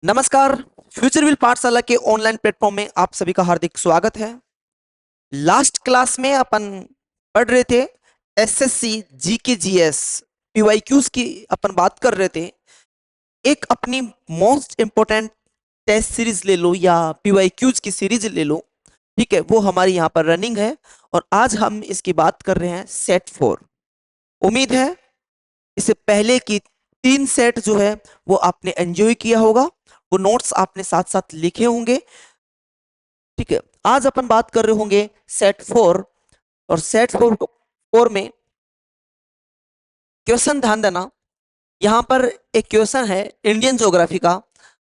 नमस्कार। फ्यूचरविल पाठशाला के ऑनलाइन प्लेटफॉर्म में आप सभी का हार्दिक स्वागत है। लास्ट क्लास में अपन पढ़ रहे थे एसएससी जीके जीएस पीवाईक्यूज की अपन बात कर रहे थे। एक अपनी मोस्ट इंपोर्टेंट टेस्ट सीरीज ले लो या पीवाईक्यूज की सीरीज ले लो, ठीक है, वो हमारी यहाँ पर रनिंग है और आज हम इसकी बात कर रहे हैं सेट 4। उम्मीद है इससे पहले की 3 सेट जो है वो आपने एंजॉय किया होगा, वो नोट्स आपने साथ साथ लिखे होंगे। ठीक है, आज अपन बात कर रहे होंगे सेट 4 और सेट 4 में क्वेश्चन ध्यान देना। यहां पर एक क्वेश्चन है इंडियन ज्योग्राफी का।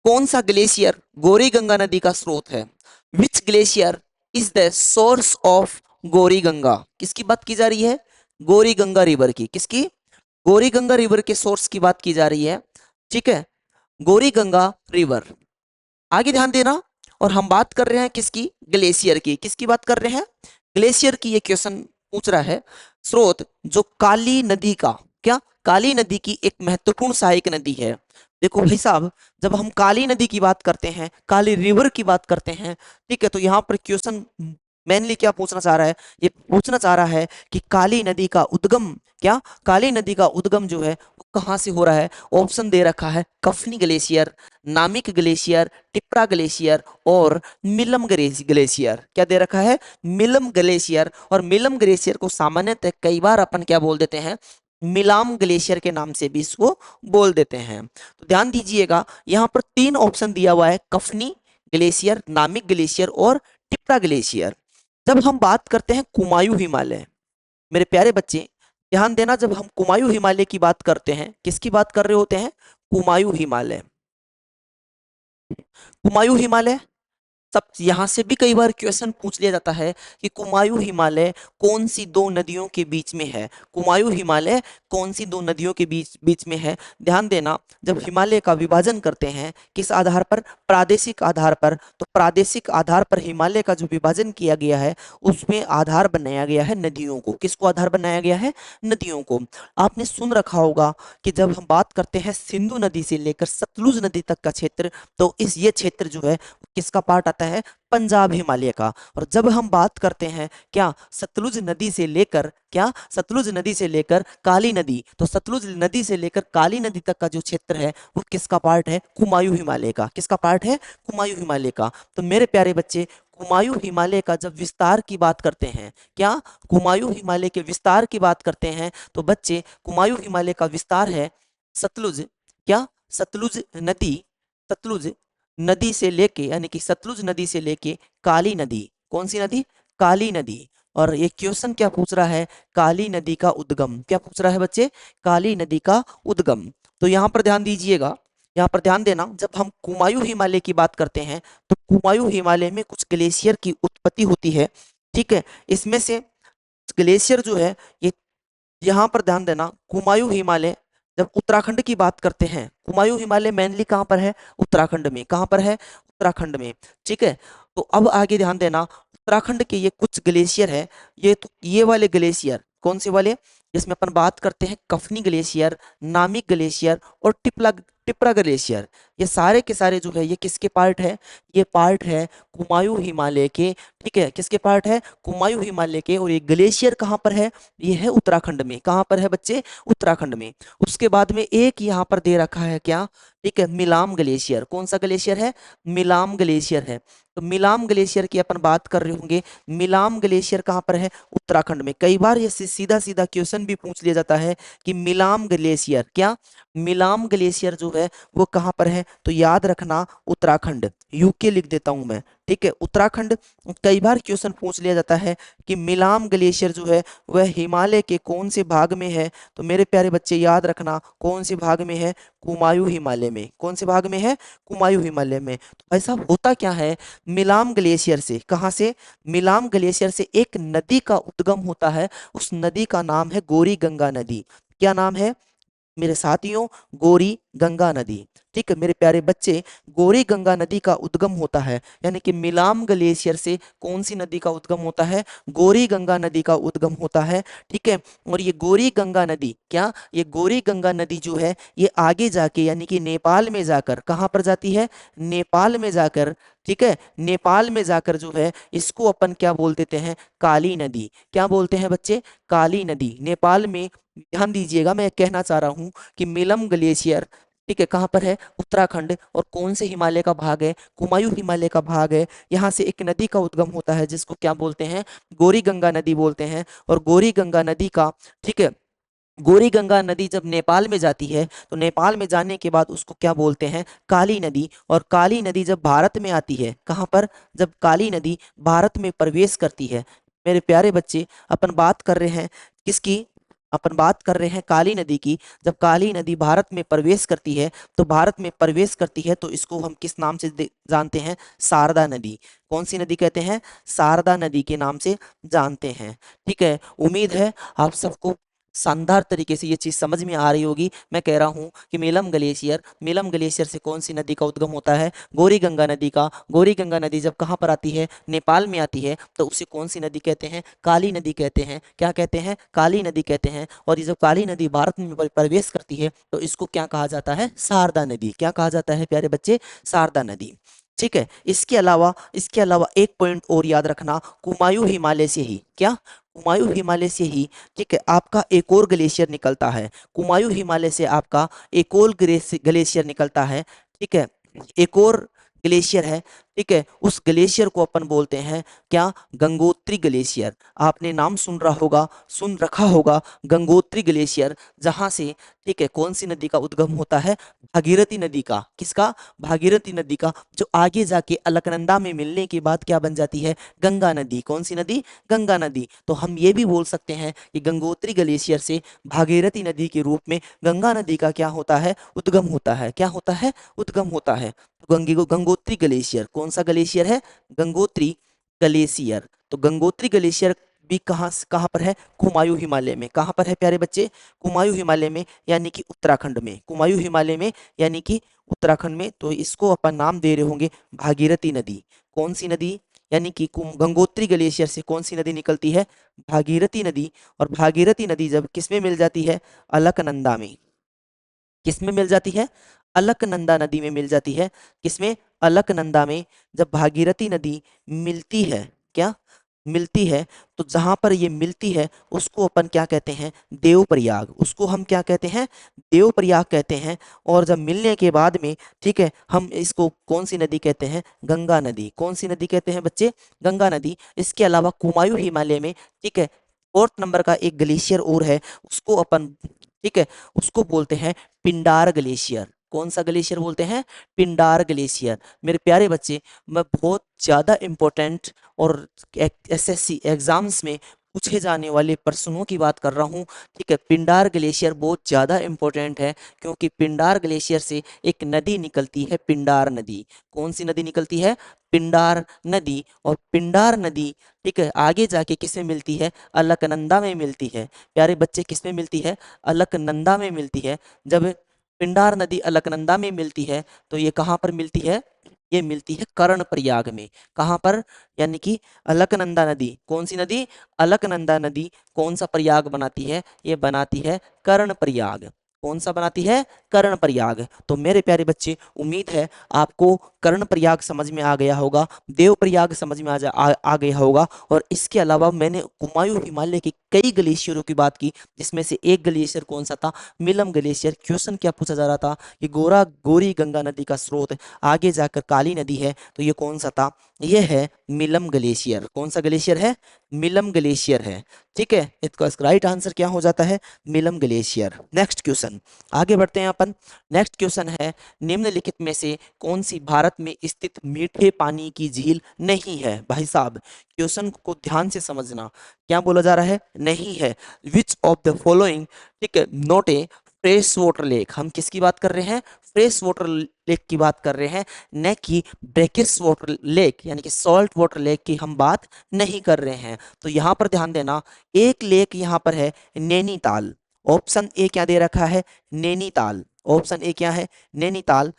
कौन सा ग्लेशियर गौरी गंगा नदी का स्रोत है? Which glacier is the source of Gauri Ganga? किसकी बात की जा रही है? गौरी गंगा रिवर की। किसकी? गौरी गंगा रिवर के सोर्स की बात की जा रही है। ठीक है, गौरी गंगा रिवर। आगे ध्यान देना। और हम बात कर रहे हैं किसकी? ग्लेशियर की। किसकी बात कर रहे हैं? ग्लेशियर की। ये क्वेश्चन पूछ रहा है स्रोत जो काली नदी का, क्या काली नदी की एक महत्वपूर्ण सहायक नदी है। देखो भाई साहब, जब हम काली नदी की बात करते हैं, काली रिवर की बात करते हैं, ठीक है, तो यहाँ पर क्वेश्चन मेनली क्या पूछना चाह रहा है? ये पूछना चाह रहा है कि काली नदी का उद्गम, क्या काली नदी का उद्गम जो है वो कहाँ से हो रहा है? ऑप्शन दे रखा है कफनी ग्लेशियर, नामिक ग्लेशियर, टिप्रा ग्लेशियर और मिलम ग्लेशियर। क्या दे रखा है? मिलम ग्लेशियर। और मिलम ग्लेशियर को सामान्यतः कई बार अपन क्या बोल देते हैं? मिलाम ग्लेशियर के नाम से भी इसको बोल देते हैं। तो ध्यान दीजिएगा, यहाँ पर 3 ऑप्शन दिया हुआ है, कफनी ग्लेशियर, नामिक ग्लेशियर और टिप्रा ग्लेशियर। जब हम बात करते हैं कुमायूं हिमालय, मेरे प्यारे बच्चे ध्यान देना, जब हम कुमायूं हिमालय की बात करते हैं, किसकी बात कर रहे होते हैं? कुमायूं हिमालय। कुमायूं हिमालय, सब यहां से भी कई बार क्वेश्चन पूछ लिया जाता है कि कुमायूं हिमालय कौन सी 2 नदियों के बीच में है? कुमायूं हिमालय कौन सी 2 नदियों के बीच बीच में है? ध्यान देना, जब हिमालय का विभाजन करते हैं किस आधार पर? प्रादेशिक आधार पर। तो प्रादेशिक आधार पर हिमालय का जो विभाजन किया गया है उसमें आधार बनाया गया है नदियों को। किसको आधार बनाया गया है? नदियों को। आपने सुन रखा होगा कि जब हम बात करते हैं सिंधु नदी से लेकर सतलुज नदी तक का क्षेत्र, तो ये क्षेत्र जो है किसका पार्ट आता है? पंजाब हिमालय का। और जब हम बात करते हैं क्या सतलुज नदी से लेकर, क्या सतलुज नदी से लेकर काली नदी, तो सतलुज नदी से लेकर काली नदी तक का जो क्षेत्र है वो किसका पार्ट है? कुमायूं हिमालय का। किसका पार्ट है? कुमायूं हिमालय का। तो मेरे प्यारे बच्चे, कुमायूं हिमालय का जब विस्तार की बात करते हैं, क्या कुमायूं हिमालय के विस्तार की बात करते हैं, तो बच्चे कुमायूं हिमालय का विस्तार है सतलुज, क्या सतलुज नदी, सतलुज नदी से लेके, यानी कि सतलुज नदी से लेके काली नदी। कौन सी नदी? काली नदी। और ये क्वेश्चन क्या पूछ रहा है? काली नदी का उद्गम। क्या पूछ रहा है बच्चे? काली नदी का उद्गम। तो यहाँ पर ध्यान दीजिएगा, यहाँ पर ध्यान देना, जब हम कुमायूं हिमालय की बात करते हैं तो कुमायूं हिमालय में कुछ ग्लेशियर की उत्पत्ति होती है। ठीक है, इसमें से ग्लेशियर जो है ये, यहाँ पर ध्यान देना, कुमायूं हिमालय, जब उत्तराखंड की बात करते हैं, कुमायूं हिमालय मेनली कहाँ पर है? उत्तराखंड में। कहाँ पर है? उत्तराखंड में। ठीक है, तो अब आगे ध्यान देना, उत्तराखंड के ये कुछ ग्लेशियर है, ये तो ये वाले ग्लेशियर कौन से वाले? जिसमें अपन बात करते हैं कफनी ग्लेशियर, नामिक ग्लेशियर और टिप्रा ग्लेशियर। ये सारे के सारे जो है ये किसके पार्ट है? ये पार्ट है कुमायूं हिमालय के। ठीक है, किसके पार्ट है? कुमायूं हिमालय के। और ये ग्लेशियर कहाँ पर है? ये है उत्तराखंड में। कहाँ पर है बच्चे? उत्तराखंड में। उसके बाद में एक यहाँ पर दे रखा है क्या? ठीक है, मिलाम ग्लेशियर। कौन सा ग्लेशियर है? मिलाम ग्लेशियर है। तो मिलाम ग्लेशियर की अपन बात कर रहे होंगे। मिलाम ग्लेशियर कहाँ पर है? उत्तराखंड में। कई बार ये सीधा सीधा क्वेश्चन भी पूछ लिया जाता है कि मिलाम ग्लेशियर, क्या मिलाम ग्लेशियर जो है वो कहाँ पर है? तो याद रखना उत्तराखंड, यूके लिख देता हूं मैं। ठीक है, उत्तराखंड। कई बार क्वेश्चन पूछ लिया जाता है कि मिलाम ग्लेशियर जो है वह हिमालय के कौन से भाग में है? तो मेरे प्यारे बच्चे याद रखना कौन से भाग में है? कुमायूं हिमालय में। कौन से भाग में है? कुमायूं हिमालय में। तो ऐसा होता क्या है, मिलाम ग्लेशियर से, कहाँ से? मिलाम ग्लेशियर से एक नदी का उद्गम होता है, उस नदी का नाम है गौरी गंगा नदी। क्या नाम है मेरे साथियों? गौरी गंगा नदी। ठीक है मेरे प्यारे बच्चे, गौरी गंगा नदी का उद्गम होता है, यानी कि मिलाम ग्लेशियर से कौन सी नदी का उद्गम होता है? गौरी गंगा नदी का उद्गम होता है। ठीक है, और ये गौरी गंगा नदी क्या, ये गौरी गंगा नदी जो है ये आगे जाके यानी कि नेपाल में जाकर कहाँ पर जाती है? नेपाल में जाकर, ठीक है, नेपाल में जाकर जो है इसको अपन क्या बोल देते हैं? काली नदी। क्या बोलते हैं बच्चे? काली नदी। नेपाल में, ध्यान दीजिएगा, मैं कहना चाह रहा हूं कि मिलम ग्लेशियर, ठीक है, कहाँ पर है? उत्तराखंड। और कौन से हिमालय का भाग है? कुमायूं हिमालय का भाग है। यहाँ से एक नदी का उद्गम होता है जिसको क्या बोलते हैं? गौरी गंगा नदी बोलते हैं। और गौरी गंगा नदी का, ठीक है, गौरी गंगा नदी जब नेपाल में जाती है तो नेपाल में जाने के बाद उसको क्या बोलते हैं? काली नदी। और काली नदी जब भारत में आती है, कहाँ पर? जब काली नदी भारत में प्रवेश करती है, मेरे प्यारे बच्चे, अपन बात कर रहे हैं किसकी? अपन बात कर रहे हैं काली नदी की। जब काली नदी भारत में प्रवेश करती है, तो भारत में प्रवेश करती है तो इसको हम किस नाम से जानते हैं? शारदा नदी। कौन सी नदी कहते हैं? शारदा नदी के नाम से जानते हैं। ठीक है, उम्मीद है आप सबको शानदार तरीके से ये चीज समझ में आ रही होगी। मैं कह रहा हूँ कि मेलम ग्लेशियर, मेलम ग्लेशियर से कौन सी नदी का उद्गम होता है? गौरी गंगा नदी का। गौरी गंगा नदी जब कहाँ पर आती है? नेपाल में आती है, तो उसे कौन सी नदी कहते हैं? काली नदी कहते हैं। क्या कहते हैं? काली नदी कहते हैं। और ये जब काली नदी भारत में प्रवेश करती है तो इसको क्या कहा जाता है? शारदा नदी। क्या कहा जाता है प्यारे बच्चे? शारदा नदी। ठीक है, इसके अलावा एक पॉइंट और याद रखना, कुमायूं हिमालय से ही, क्या? कुमायूं हिमालय से ही, ठीक है, आपका एक और ग्लेशियर निकलता है। कुमायूं हिमालय से आपका एक और ग्लेशियर निकलता है। ठीक है, एक और ग्लेशियर है। ठीक है, उस ग्लेशियर को अपन बोलते हैं क्या? गंगोत्री ग्लेशियर। आपने नाम सुन रहा होगा, सुन रखा होगा, गंगोत्री ग्लेशियर, जहां से, ठीक है, कौन सी नदी का उद्गम होता है? भागीरथी नदी का। किसका? भागीरथी नदी का, जो आगे जाके अलकनंदा में मिलने के बाद क्या बन जाती है? गंगा नदी। कौन सी नदी? गंगा नदी। तो हम ये भी बोल सकते हैं कि गंगोत्री ग्लेशियर से भागीरथी नदी के रूप में गंगा नदी का क्या होता है? उद्गम होता है। क्या होता है? उद्गम होता है। तो गंगोत्री ग्लेशियर, कौन सा ग्लेशियर है? गंगोत्री ग्लेशियर। तो गंगोत्री ग्लेशियर भी कहाँ पर है? कुमायूं हिमालय में। कहाँ पर है प्यारे बच्चे? कुमायूं हिमालय में, यानी कि उत्तराखंड में। कुमायूं हिमालय में यानी कि उत्तराखंड में। तो इसको अपन नाम दे रहे होंगे भागीरथी नदी। कौन सी नदी? यानी कि गंगोत्री ग्लेशियर से कौन सी नदी निकलती है? भागीरथी नदी। और भागीरथी नदी जब किस में मिल जाती है? अलकनंदा में। किस में मिल जाती है? अलकनंदा नदी में मिल जाती है। किसमें? अलकनंदा में। जब भागीरथी नदी मिलती है, क्या मिलती है, तो जहां पर ये मिलती है उसको अपन क्या कहते हैं? देवप्रयाग। उसको हम क्या कहते हैं? देवप्रयाग कहते हैं। और जब मिलने के बाद में, ठीक है, हम इसको कौन सी नदी कहते हैं? गंगा नदी। कौन सी नदी कहते हैं बच्चे? गंगा नदी। इसके अलावा कुमायूं हिमालय में, ठीक है, फोर्थ नंबर का एक ग्लेशियर और है, उसको अपन, ठीक है, उसको बोलते हैं पिंडार ग्लेशियर। कौन सा ग्लेशियर बोलते हैं? पिंडार ग्लेशियर। मेरे प्यारे बच्चे, मैं बहुत ज़्यादा इम्पोर्टेंट और एसएससी एग्जाम्स में पूछे जाने वाले प्रश्नों की बात कर रहा हूँ। ठीक है, पिंडार ग्लेशियर बहुत ज़्यादा इम्पोर्टेंट है, क्योंकि पिंडार ग्लेशियर से एक नदी निकलती है, पिंडार नदी। कौन सी नदी निकलती है? पिंडार नदी। और पिंडार नदी, ठीक है, आगे जाके किसमें मिलती है? अलकनंदा में मिलती है। प्यारे बच्चे, किसमें मिलती है? अलकनंदा में मिलती है। जब पिंडार नदी अलकनंदा में मिलती है तो ये कहाँ पर मिलती है? ये मिलती है कर्णप्रयाग में। कहाँ पर? यानी कि अलकनंदा नदी, कौन सी नदी? अलकनंदा नदी कौन सा प्रयाग बनाती है? ये बनाती है कर्णप्रयाग। कौन सा बनाती है? कर्णप्रयाग। तो मेरे प्यारे बच्चे, उम्मीद है आपको कर्णप्रयाग समझ में आ गया होगा, देवप्रयाग समझ में आ गया होगा। और इसके अलावा मैंने कुमायूं हिमालय के कई ग्लेशियरों की बात की, जिसमें से एक ग्लेशियर कौन सा था? मिलम ग्लेशियर। क्वेश्चन क्या पूछा जा रहा था कि गौरी गंगा नदी का स्रोत आगे जाकर काली नदी है, तो ये कौन सा था? ये है मिलम ग्लेशियर। कौन सा ग्लेशियर है? मिलम ग्लेशियर है। ठीक है, इसका राइट आंसर क्या हो जाता है? मिलम ग्लेशियर। नेक्स्ट क्वेश्चन, आगे बढ़ते हैं अपन। नेक्स्ट क्वेश्चन है, निम्नलिखित में से कौन सी भारत में स्थित मीठे पानी की झील नहीं है? भाई साहब, क्वेश्चन को ध्यान से समझना। क्या बोला जा रहा है? नहीं है। विच ऑफ द फॉलोइंग, ठीक है, not a fresh water lake. हम किसकी बात कर रहे हैं? फ्रेश वाटर लेक की बात कर रहे हैं, न कि ब्रैकिश वाटर लेक यानी कि सॉल्ट वाटर लेक की हम बात नहीं कर रहे हैं। तो यहां पर ध्यान देना, एक लेक यहां पर है नैनीताल। ऑप्शन ए क्या दे रखा है? नैनीताल। ऑप्शन ए क्या है, नैनीताल,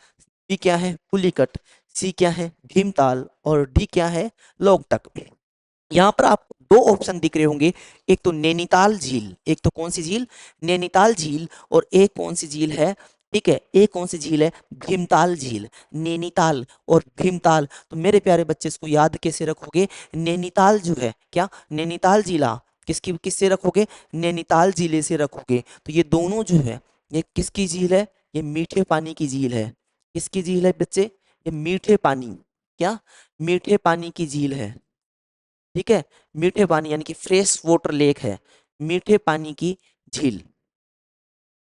बी क्या है, पुलिकट, सी क्या है, भीमताल, और डी क्या है, लोकटक। यहाँ पर आपको दो ऑप्शन दिख रहे होंगे, एक तो नैनीताल झील, एक तो कौन सी झील, नैनीताल झील, और एक कौन सी झील है, ठीक है, एक कौन सी झील है, भीमताल झील। नैनीताल और भीमताल, तो मेरे प्यारे बच्चे इसको याद कैसे रखोगे, नैनीताल जो है क्या, नैनीताल जिला किसकी किससे रखोगे, नैनीताल जिले से रखोगे। तो ये दोनों जो है ये किसकी झील है, ये मीठे पानी की झील है। किसकी झील है बच्चे, ये मीठे पानी, क्या, मीठे पानी की झील है, ठीक है, मीठे पानी यानी कि फ्रेश वाटर लेक है, मीठे पानी की झील,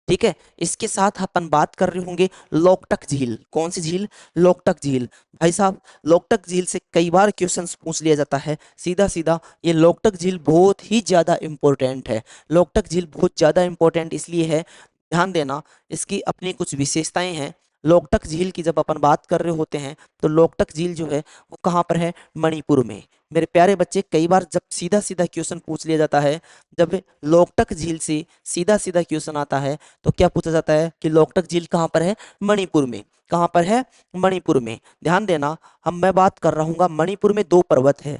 ठीक है। इसके साथ अपन बात कर रहे होंगे लोकटक झील, कौन सी झील, लोकटक झील। भाई साहब, लोकटक झील से कई बार क्वेश्चंस पूछ लिया जाता है सीधा सीधा। ये लोकटक झील बहुत ही ज्यादा इंपॉर्टेंट है, लोकटक झील बहुत ज्यादा इंपॉर्टेंट इसलिए है, ध्यान देना, इसकी अपनी कुछ विशेषताएं हैं। लोकटक झील की जब अपन बात कर रहे होते हैं तो लोकटक झील जो है वो कहाँ पर है, मणिपुर में। मेरे प्यारे बच्चे, कई बार जब सीधा सीधा क्वेश्चन पूछ लिया जाता है, जब लोकटक झील से सीधा सीधा क्वेश्चन आता है तो क्या पूछा जाता है कि लोकटक झील कहाँ पर है, मणिपुर में। कहाँ पर है, मणिपुर में। ध्यान देना, हम मैं बात कर रहा हूँ, मणिपुर में दो पर्वत है,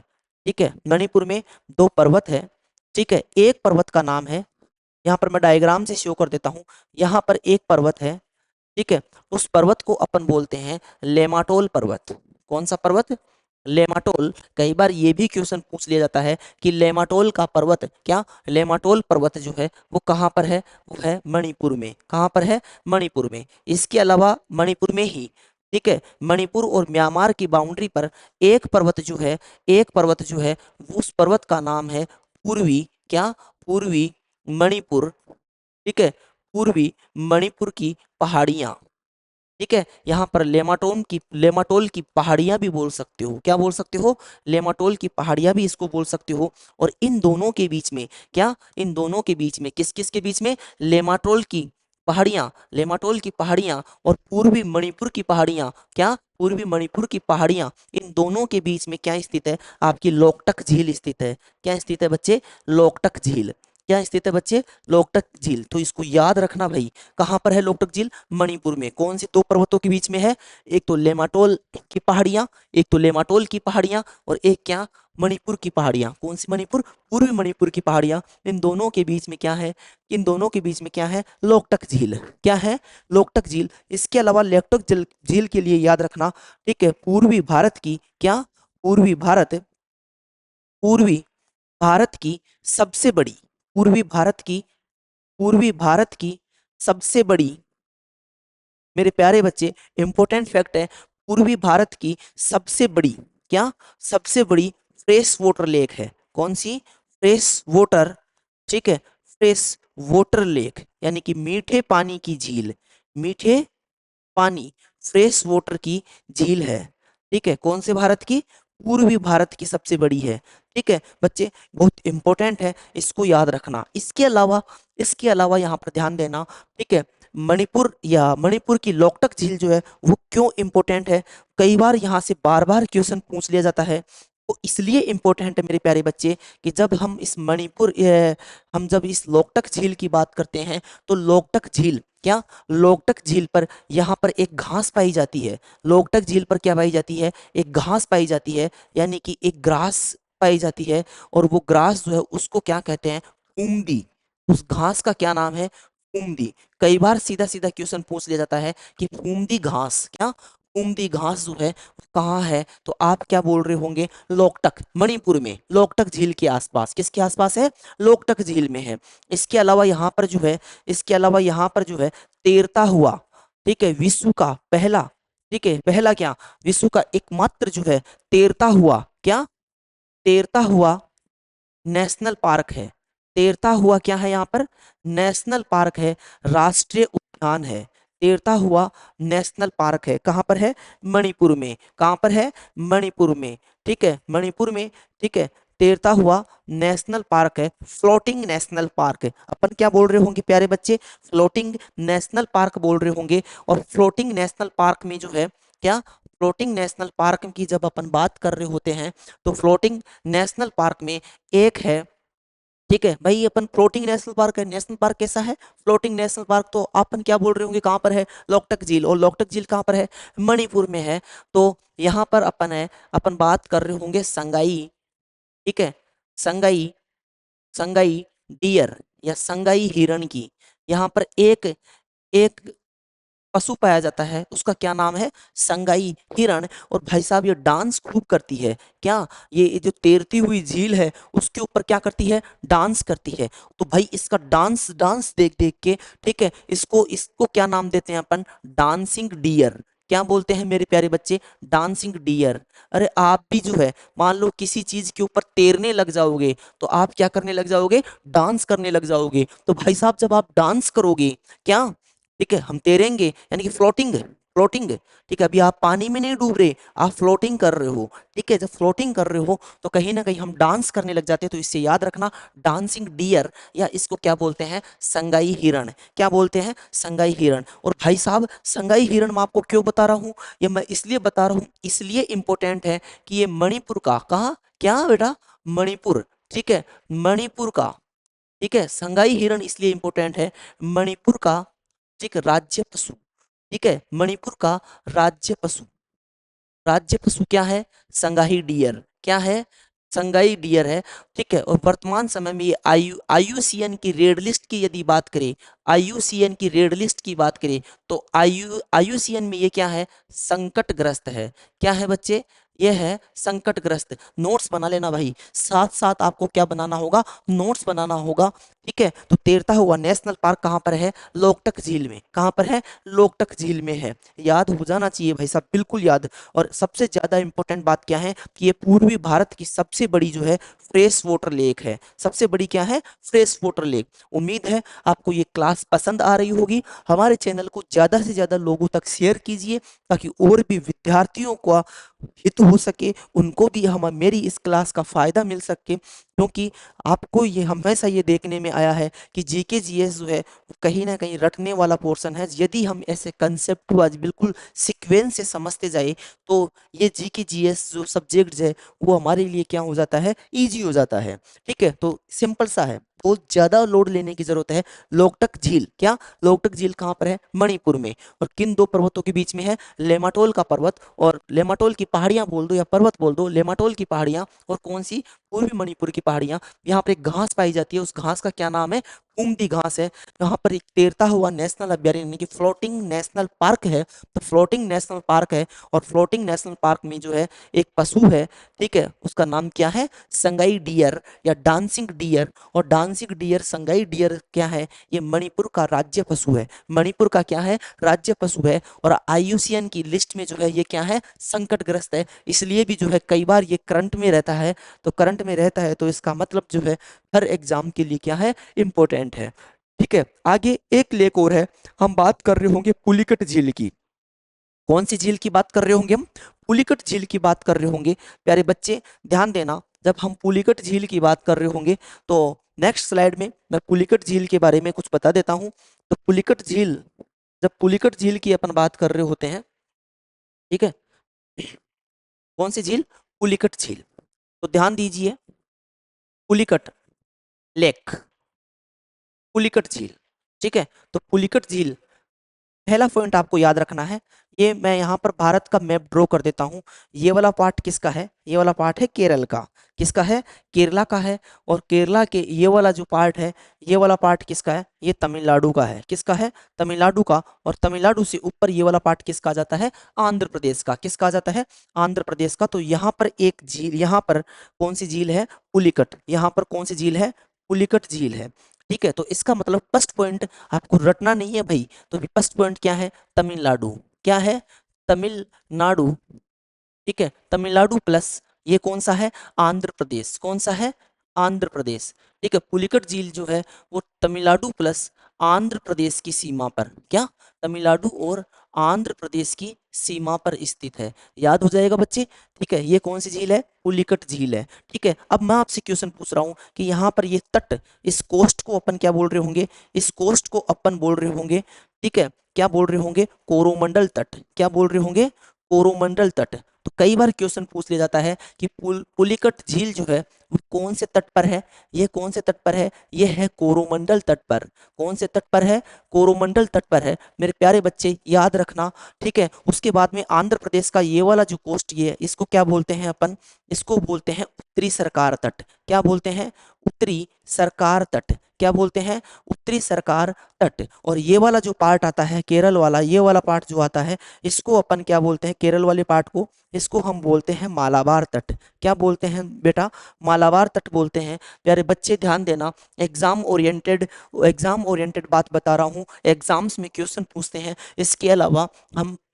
ठीक है, मणिपुर में दो पर्वत है, ठीक है। एक पर्वत का नाम है, यहाँ पर मैं डायग्राम से शो कर देता हूँ, यहाँ पर एक पर्वत है, ठीक है, उस पर्वत को अपन बोलते हैं लेमाटोल पर्वत। कौन सा पर्वत, लेमाटोल। कई बार ये भी क्वेश्चन पूछ लिया जाता है कि लेमाटोल का पर्वत, क्या, लेमाटोल पर्वत जो है वो कहाँ पर है, वो है मणिपुर में। कहाँ पर है, मणिपुर में। इसके अलावा मणिपुर में ही, ठीक है, मणिपुर और म्यांमार की बाउंड्री पर एक पर्वत जो है, एक पर्वत जो है, उस पर्वत का नाम है पूर्वी, क्या, पूर्वी मणिपुर, ठीक है, पूर्वी मणिपुर की पहाड़ियां, ठीक है। यहाँ पर लेमाटोल की पहाड़ियां भी बोल सकते हो, क्या बोल सकते हो, लेमाटोल की पहाड़ियां भी इसको बोल सकते हो। और इन दोनों के बीच में, क्या, इन दोनों के बीच में, किस किस के बीच में, लेमाटोल की पहाड़ियां, लेमाटोल की पहाड़ियां और पूर्वी मणिपुर की पहाड़ियां, क्या, पूर्वी मणिपुर की पहाड़ियां, इन दोनों के बीच में क्या स्थित है, आपकी लोकटक झील स्थित है। क्या स्थित है बच्चे, लोकटक झील। क्या स्थित है बच्चे, लोकटक झील। तो इसको याद रखना भाई, कहाँ पर है लोकटक झील, मणिपुर में। कौन से दो पर्वतों के बीच में है, एक तो लेमाटोल की पहाड़ियां, एक तो लेमाटोल की पहाड़ियां, और एक क्या, मणिपुर की पहाड़ियां। कौन सी मणिपुर, पूर्वी मणिपुर की पहाड़ियां। इन दोनों के बीच में क्या है, इन दोनों के बीच में क्या है, लोकटक झील। क्या है, लोकटक झील। इसके अलावा लोकटक झील के लिए याद रखना, ठीक है, पूर्वी भारत की, क्या, पूर्वी भारत, पूर्वी भारत की सबसे बड़ी, पूर्वी भारत की, पूर्वी भारत की सबसे बड़ी, मेरे प्यारे बच्चे, इंपॉर्टेंट फैक्ट है, पूर्वी भारत की सबसे बड़ी, क्या, सबसे बड़ी फ्रेश वाटर लेक है। कौन सी, फ्रेश वाटर, ठीक है, फ्रेश वाटर लेक यानी कि मीठे पानी की झील, मीठे पानी, फ्रेश वाटर की झील है, ठीक है। कौन से भारत की, पूर्वी भारत की सबसे बड़ी है, ठीक है बच्चे, बहुत इंपॉर्टेंट है, इसको याद रखना। इसके अलावा, इसके अलावा यहाँ पर ध्यान देना, ठीक है, मणिपुर या मणिपुर की लोकटक झील जो है वो क्यों इंपॉर्टेंट है, कई बार यहाँ से बार बार क्वेश्चन पूछ लिया जाता है। वो इसलिए इंपॉर्टेंट है मेरे प्यारे बच्चे कि जब हम इस मणिपुर हम जब इस लोकटक झील की बात करते हैं तो लोकटक झील, क्या, लोकटक झील पर यहाँ पर एक घास पाई जाती है। लोकटक झील पर क्या पाई जाती है, एक घास पाई जाती है, यानी कि एक ग्रास पाई जाती है। और वो ग्रास जो है उसको क्या कहते हैं, फूमदी। उस घास का क्या नाम है, फूमदी। कई बार सीधा सीधा क्वेश्चन पूछ लिया जाता है कि फूमदी घास, क्या, फूमदी घास जो है वो कहाँ है, तो आप क्या बोल रहे होंगे, लोकटक, मणिपुर में, लोकटक झील के आसपास। किसके आसपास है, लोकटक झील में है। इसके अलावा यहाँ पर जो है, इसके अलावा यहाँ पर जो है तैरता हुआ, ठीक है, विश्व का पहला, ठीक है, पहला क्या, विश्व का एकमात्र जो है तैरता हुआ, क्या, तैरता हुआ नेशनल पार्क है। तैरता हुआ क्या है यहाँ पर, नेशनल पार्क है, राष्ट्रीय उद्यान है। तैरता हुआ नेशनल पार्क है, कहाँ पर है, मणिपुर में। कहाँ पर है, मणिपुर में, ठीक है, मणिपुर में, ठीक है। तैरता हुआ नेशनल पार्क है, फ्लोटिंग नेशनल पार्क है। अपन क्या बोल रहे होंगे प्यारे बच्चे, फ्लोटिंग नेशनल पार्क बोल रहे होंगे। और फ्लोटिंग नेशनल पार्क में जो है, क्या, फ्लोटिंग नेशनल पार्क की जब अपन बात कर रहे होते हैं तो फ्लोटिंग नेशनल पार्क में एक है, ठीक है भाई, अपन फ्लोटिंग नेशनल पार्क है। नेशनल पार्क कैसा है? Floating national park. तो अपन क्या बोल रहे होंगे, कहाँ पर है? लोकटक झील। और लोकटक झील कहाँ पर है? मणिपुर में है। तो यहाँ पर अपन बात कर रहे होंगे संगाई। ठीक है, संगाई, संगाई डियर या संगाई हिरण की। यहाँ पर एक एक पशु पाया जाता है, उसका क्या नाम है? संगाई हिरण। और भाई साहब ये डांस खूब करती है। क्या? ये जो तैरती हुई झील है उसके ऊपर क्या करती है? डांस करती है। तो भाई इसका डांस डांस देख देख के, ठीक है, इसको इसको क्या नाम देते हैं अपन? Dancing dear. क्या बोलते हैं मेरे प्यारे बच्चे? Dancing dear. अरे आप भी जो है, मान लो किसी चीज के ऊपर तैरने लग जाओगे तो आप क्या करने लग जाओगे? डांस करने लग जाओगे। तो भाई साहब जब आप डांस करोगे, क्या, ठीक है, हम तैरेंगे यानी कि फ्लोटिंग, फ्लोटिंग। ठीक है, अभी आप पानी में नहीं डूब रहे, आप फ्लोटिंग कर रहे हो। ठीक है, जब फ्लोटिंग कर रहे हो तो कहीं ना कहीं हम डांस करने लग जाते हैं। तो इससे याद रखना, डांसिंग डियर, या इसको क्या बोलते हैं? संगाई हिरण। क्या बोलते हैं? संगाई हिरण। और भाई साहब संगाई हिरण मैं आपको क्यों बता रहा हूँ? ये मैं इसलिए बता रहा हूँ, इसलिए इंपॉर्टेंट है कि ये मणिपुर का, कहाँ, क्या बेटा? मणिपुर। ठीक है, मणिपुर का। ठीक है, संगाई हिरण इसलिए इंपॉर्टेंट है, मणिपुर का, ठीक, राज्य पशु। ठीक है, मणिपुर का राज्य पशु। राज्य पशु क्या है? संगाई डियर। क्या है? संगाई डियर है। ठीक है, और वर्तमान समय में ये आईयूसीएन की रेड लिस्ट की यदि बात करें, आईयूसीएन की रेड लिस्ट की बात करें, तो आईयूसीएन में ये क्या है? संकटग्रस्त है। क्या है बच्चे? ये है संकटग्रस्त। नोट्स बना लेना भाई, साथ साथ आपको क्या बनाना होगा? नोट्स बनाना होगा। ठीक है, तो तैरता हुआ नेशनल पार्क कहाँ पर है? लोकटक झील में। कहाँ पर है? लोकटक झील में है। याद हो जाना चाहिए भाई साहब, बिल्कुल याद। और सबसे ज्यादा इंपॉर्टेंट बात क्या है कि ये पूर्वी भारत की सबसे बड़ी जो है फ्रेश वाटर लेक है। सबसे बड़ी क्या है? Fresh water lake. उम्मीद है आपको ये क्लास पसंद आ रही होगी। हमारे चैनल को ज्यादा से ज्यादा लोगों तक शेयर कीजिए ताकि और भी विद्यार्थियों को हित हो सके, उनको भी हम मेरी इस क्लास का फायदा मिल सके। क्योंकि आपको ये हमेशा ये देखने में आया है कि जीके जीएस जो है कहीं ना कहीं रटने वाला पोर्शन है। यदि हम ऐसे कंसेप्ट वाइज बिल्कुल सीक्वेंस से समझते जाए तो ये जीके जीएस जो सब्जेक्ट है वो हमारे लिए क्या हो जाता है? इजी हो जाता है। ठीक है, तो सिंपल सा है, बहुत ज्यादा लोड लेने की जरूरत है। लोकटक झील, क्या, लोकटक झील कहाँ पर है? मणिपुर में। और किन दो पर्वतों के बीच में है? लेमाटोल का पर्वत और लेमाटोल की पहाड़ियां बोल दो या पर्वत बोल दो, लेमाटोल की पहाड़ियां। और कौन सी? पूर्वी मणिपुर की पहाड़ियां। यहाँ पर एक घास पाई जाती है, उस घास का क्या नाम है? फूमती घास है। यहाँ पर एक तैरता हुआ नेशनल अभ्यारण्य यानी कि फ्लोटिंग नेशनल पार्क है। तो फ्लोटिंग नेशनल पार्क है, और फ्लोटिंग नेशनल पार्क में जो है एक पशु है, ठीक है, उसका नाम क्या है? संगाई डियर या डांसिंग डियर। और डांसिंग डियर, संगाई डियर क्या है? ये मणिपुर का राज्य पशु है। मणिपुर का क्या है? राज्य पशु है। और आईयूसीएन की लिस्ट में जो है ये क्या है? संकटग्रस्त है। इसलिए भी जो है कई बार ये करंट में रहता है। तो करंट में रहता है तो इसका मतलब जो है हर एग्जाम के लिए क्या है? इंपॉर्टेंट है। ठीक है, आगे एक लेक और है, हम बात कर रहे होंगे पुलिकट झील की। कौन सी झील की बात कर रहे होंगे हम? पुलिकट झील की बात कर रहे होंगे। प्यारे बच्चे ध्यान देना, जब हम पुलिकट झील की बात कर रहे होंगे तो नेक्स्ट स्लाइड में मैं पुलिकट झील के बारे में कुछ बता देता हूं। तो पुलिकट झील, जब पुलिकट झील की अपन बात कर रहे होते हैं, ठीक है, कौन सी झील? पुलिकट झील। तो ध्यान दीजिए, पुलिकट लेक, पुलिकट झील। ठीक है, तो पुलिकट झील, पहला पॉइंट आपको याद रखना है। ये मैं यहाँ पर भारत का मैप ड्रॉ कर देता हूँ। ये वाला पार्ट किसका है? ये वाला पार्ट है केरल का। किसका है? केरला का है। और केरला के ये वाला जो पार्ट है, ये वाला पार्ट किसका है? ये तमिलनाडु का है। किसका है? तमिलनाडु का। और तमिलनाडु से ऊपर ये वाला पार्ट किसका आ जाता है? आंध्र प्रदेश का। किसका आ जाता है? आंध्र प्रदेश का। तो यहाँ पर एक झील, यहाँ पर कौन सी झील है? पुलिकट। यहाँ पर कौन सी झील है? पुलिकट झील है। ठीक है, तो इसका मतलब फर्स्ट पॉइंट आपको रटना नहीं है भाई। तो फर्स्ट पॉइंट क्या है? तमिलनाडु। क्या है? तमिलनाडु। ठीक है, तमिलनाडु प्लस ये कौन सा है? आंध्र प्रदेश। कौन सा है? आंध्र प्रदेश। ठीक है, पुलिकट झील जो है वो तमिलनाडु प्लस आंध्र प्रदेश की सीमा पर, क्या, तमिलनाडु और आंध्र प्रदेश की सीमा पर स्थित है। याद हो जाएगा बच्चे। ठीक है, ये कौन सी झील है? पुलिकट झील है। ठीक है, अब मैं आपसे क्वेश्चन पूछ रहा हूँ कि यहाँ पर ये तट, इस कोस्ट को अपन क्या बोल रहे होंगे? इस कोस्ट को अपन बोल रहे होंगे, ठीक है, क्या बोल रहे होंगे? कोरोमंडल तट। क्या बोल रहे होंगे? कोरोमंडल तट। तो कई बार क्वेश्चन पूछ लिया जाता है कि पुलिकट झील जो है वो कौन से तट पर है। ये कौन से तट पर है? ये है कोरोमंडल तट पर। कौन से तट पर है? कोरोमंडल तट पर है मेरे प्यारे बच्चे, याद रखना। ठीक है, उसके बाद में आंध्र प्रदेश का ये वाला जो कोस्ट, ये इसको क्या बोलते हैं अपन? इसको बोलते हैं उत्तरी सरकार तट। क्या बोलते हैं? उत्तरी सरकार तट। क्या बोलते हैं? उत्तरी सरकार तट। और ये वाला जो पार्ट आता है केरल वाला, ये वाला पार्ट जो आता है, इसको अपन क्या बोलते हैं? केरल वाले पार्ट को, इसको हम बोलते हैं मालाबार तट। क्या बोलते हैं बेटा? मालाबार तट बोलते हैं। प्यारे बच्चे ध्यान देना, एग्जाम ओरिएंटेड बात बता रहा हूँ, एग्जाम्स में क्वेश्चन पूछते हैं। इसके अलावा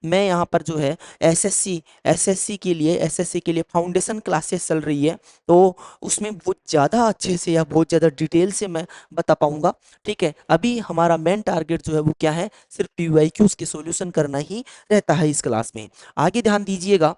मैं यहाँ पर जो है एसएससी के लिए फाउंडेशन क्लासेस चल रही है, तो उसमें बहुत ज़्यादा अच्छे से या बहुत ज़्यादा डिटेल से मैं बता पाऊंगा। ठीक है, अभी हमारा मेन टारगेट जो है वो क्या है? सिर्फ पीवाईक्यूज के सॉल्यूशन करना ही रहता है इस क्लास में। आगे ध्यान दीजिएगा,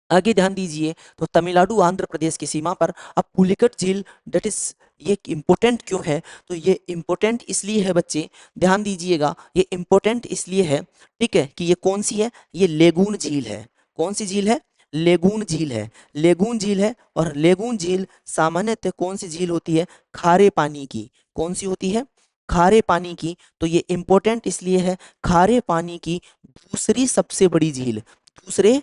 आगे ध्यान दीजिए। तो तमिलनाडु आंध्र प्रदेश की सीमा पर अब पुलिकट झील, डेट इज, ये इम्पोर्टेंट क्यों है? तो ये इम्पोर्टेंट इसलिए है बच्चे, ध्यान दीजिएगा, ये इम्पोर्टेंट इसलिए है, ठीक है, कि ये कौन सी है? ये लेगून झील है। कौन सी झील है? लेगून झील है। लेगून झील है, और लेगून झील सामान्यतः कौन सी झील होती है? खारे पानी की। कौन सी होती है? खारे पानी की। तो ये इम्पोर्टेंट इसलिए है, खारे पानी की दूसरी सबसे बड़ी झील, दूसरी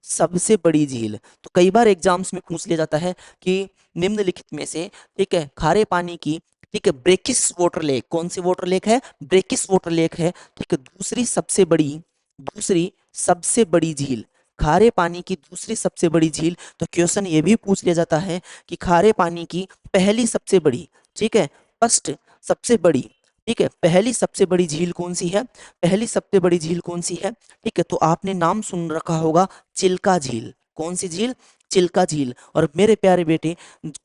सबसे बड़ी झील। तो कई बार एग्जाम्स में पूछ लिया जाता है कि निम्नलिखित में से, ठीक है, खारे पानी की, ठीक है, ब्रेकिस वाटर लेक, कौन सी वाटर लेक है? ब्रेकिस वाटर लेक है। ठीक है, दूसरी सबसे बड़ी झील, खारे पानी की दूसरी सबसे बड़ी झील। तो क्वेश्चन ये भी पूछ लिया जाता है कि खारे पानी की पहली सबसे बड़ी, ठीक है, फर्स्ट सबसे बड़ी, ठीक है, पहली सबसे बड़ी झील कौन सी है? पहली सबसे बड़ी झील कौन सी है? ठीक है, तो आपने नाम सुन रखा होगा, चिल्का झील। कौन सी झील? चिल्का झील। और मेरे प्यारे बेटे,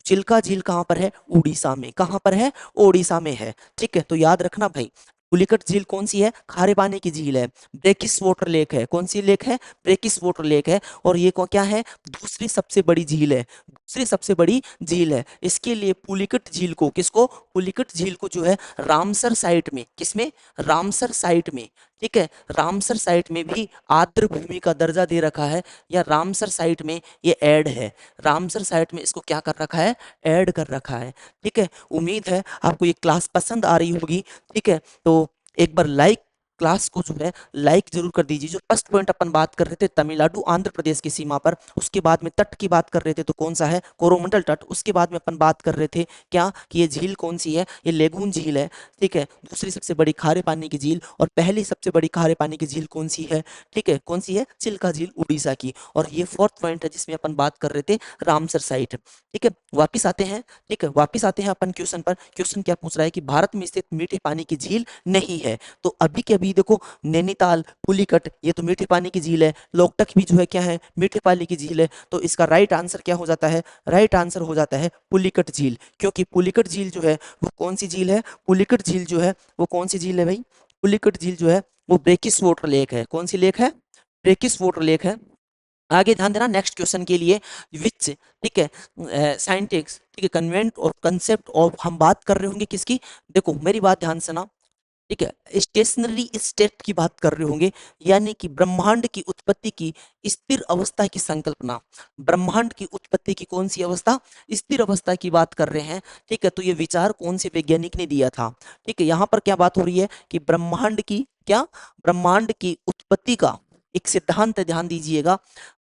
चिल्का झील कहाँ पर है? उड़ीसा में। कहाँ पर है? उड़ीसा में है। ठीक है, तो याद रखना भाई, पुलिकट झील कौन सी है? खारे पानी की झील है। ब्रेकिस वाटर लेक है। कौन सी लेक है? ब्रेकिस वाटर लेक है। और ये क्या है? दूसरी सबसे बड़ी झील है, दूसरी सबसे बड़ी झील है। इसके लिए पुलिकट झील को, किसको? पुलिकट झील को जो है रामसर साइट में, किसमें? रामसर साइट में, ठीक है, रामसर साइट में भी आर्द्र भूमि का दर्जा दे रखा है, या रामसर साइट में ये ऐड है। रामसर साइट में इसको क्या कर रखा है? ऐड कर रखा है। ठीक है, उम्मीद है आपको ये क्लास पसंद आ रही होगी। ठीक है, तो एक बार क्लास को जो है लाइक जरूर कर दीजिए। जो फर्स्ट पॉइंट अपन बात कर रहे थे तमिलनाडु आंध्र प्रदेश की सीमा पर, उसके बाद में तट की बात कर रहे थे, तो कौन सा है? कोरोमंडल तट। उसके बाद में अपन बात कर रहे थे क्या, कि ये झील कौन सी है? ये लेगून झील है। ठीक है, दूसरी सबसे बड़ी खारे पानी की झील, और पहली सबसे बड़ी खारे पानी की झील कौन सी है? ठीक है, कौन सी है? चिल्का झील, उड़ीसा की। और ये फोर्थ पॉइंट है जिसमें अपन बात कर रहे थे रामसर साइट। ठीक है, वापिस आते हैं। ठीक है, वापिस आते हैं अपन क्वेश्चन पर। क्वेश्चन क्या पूछ रहा है कि भारत में स्थित मीठे पानी की झील नहीं है। तो अभी के अभी देखो, नैनीताल, पुलिकट, ये तो मीठे पानी की झील है। लोकटक भी जो है क्या है? मीठे पानी की झील है। तो इसका राइट आंसर क्या हो जाता है? राइट आंसर हो जाता है पुलिकट झील। क्योंकि पुलिकट झील जो है वो कौन सी झील है? पुलिकट झील जो है वो कौन सी झील है भाई? पुलिकट झील जो है वो ब्रेकिस वाटर लेक है। कौन सी लेक है? ब्रेकिस वाटर लेक है। आगे ध्यान देना नेक्स्ट क्वेश्चन के लिए, विच, ठीक है, साइंटिस्ट, ठीक है, कन्वेंट और कंसेप्ट, और हम बात कर रहे होंगे किसकी? देखो मेरी बात ध्यान से ना, ठीक है, स्टेशनरी स्टेट की बात कर रहे होंगे, यानी कि ब्रह्मांड की उत्पत्ति की स्थिर अवस्था की संकल्पना। ब्रह्मांड की उत्पत्ति की कौन सी अवस्था? स्थिर अवस्था की बात कर रहे हैं। ठीक है, तो ये विचार कौन से वैज्ञानिक ने दिया था? ठीक है, यहाँ पर क्या बात हो रही है कि ब्रह्मांड की क्या, ब्रह्मांड की उत्पत्ति का एक सिद्धांत है, ध्यान दीजिएगा।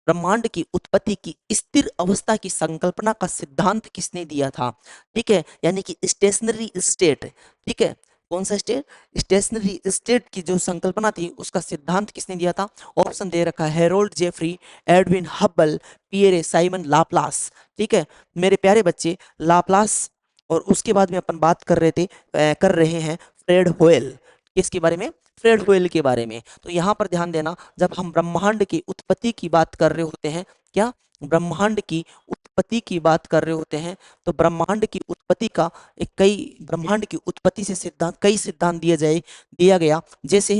ब्रह्मांड की उत्पत्ति की स्थिर अवस्था की संकल्पना का सिद्धांत किसने दिया था? ठीक है, यानी कि स्टेशनरी स्टेट। ठीक है, कौन सा स्टेट? स्टेशनरी स्टेट की जो संकल्पना थी उसका सिद्धांत किसने दिया था? ऑप्शन दे रखा है, Harold Jeffrey, Edwin Hubble, Pierre Simon Laplace. ठीक है मेरे प्यारे बच्चे, लाप्लास, और उसके बाद में अपन बात कर रहे हैं फ्रेड होयल। किसके बारे में? फ्रेड होयल के बारे में। तो यहाँ पर ध्यान देना, जब हम ब्रह्मांड की उत्पत्ति की बात कर रहे होते हैं, क्या, ब्रह्मांड की उत्पत्ति की बात कर रहे होते हैं, तो ब्रह्मांड की उत्पत्ति का ब्रह्मांड की उत्पत्ति से कई सिद्धांत दिया गया, जैसे,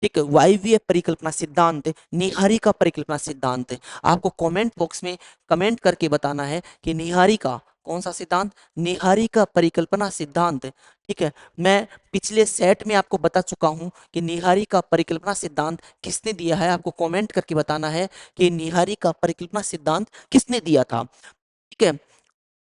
ठीक है, वायवीय परिकल्पना सिद्धांत, निहारिका परिकल्पना सिद्धांत। आपको कमेंट बॉक्स में कमेंट करके बताना है कि निहारिका कौन सा सिद्धांत? निहारिका परिकल्पना सिद्धांत। ठीक है, मैं पिछले सेट में आपको बता चुका हूं कि निहारिका परिकल्पना सिद्धांत किसने दिया है। आपको कमेंट करके बताना है कि निहारिका परिकल्पना सिद्धांत किसने दिया था। ठीक है,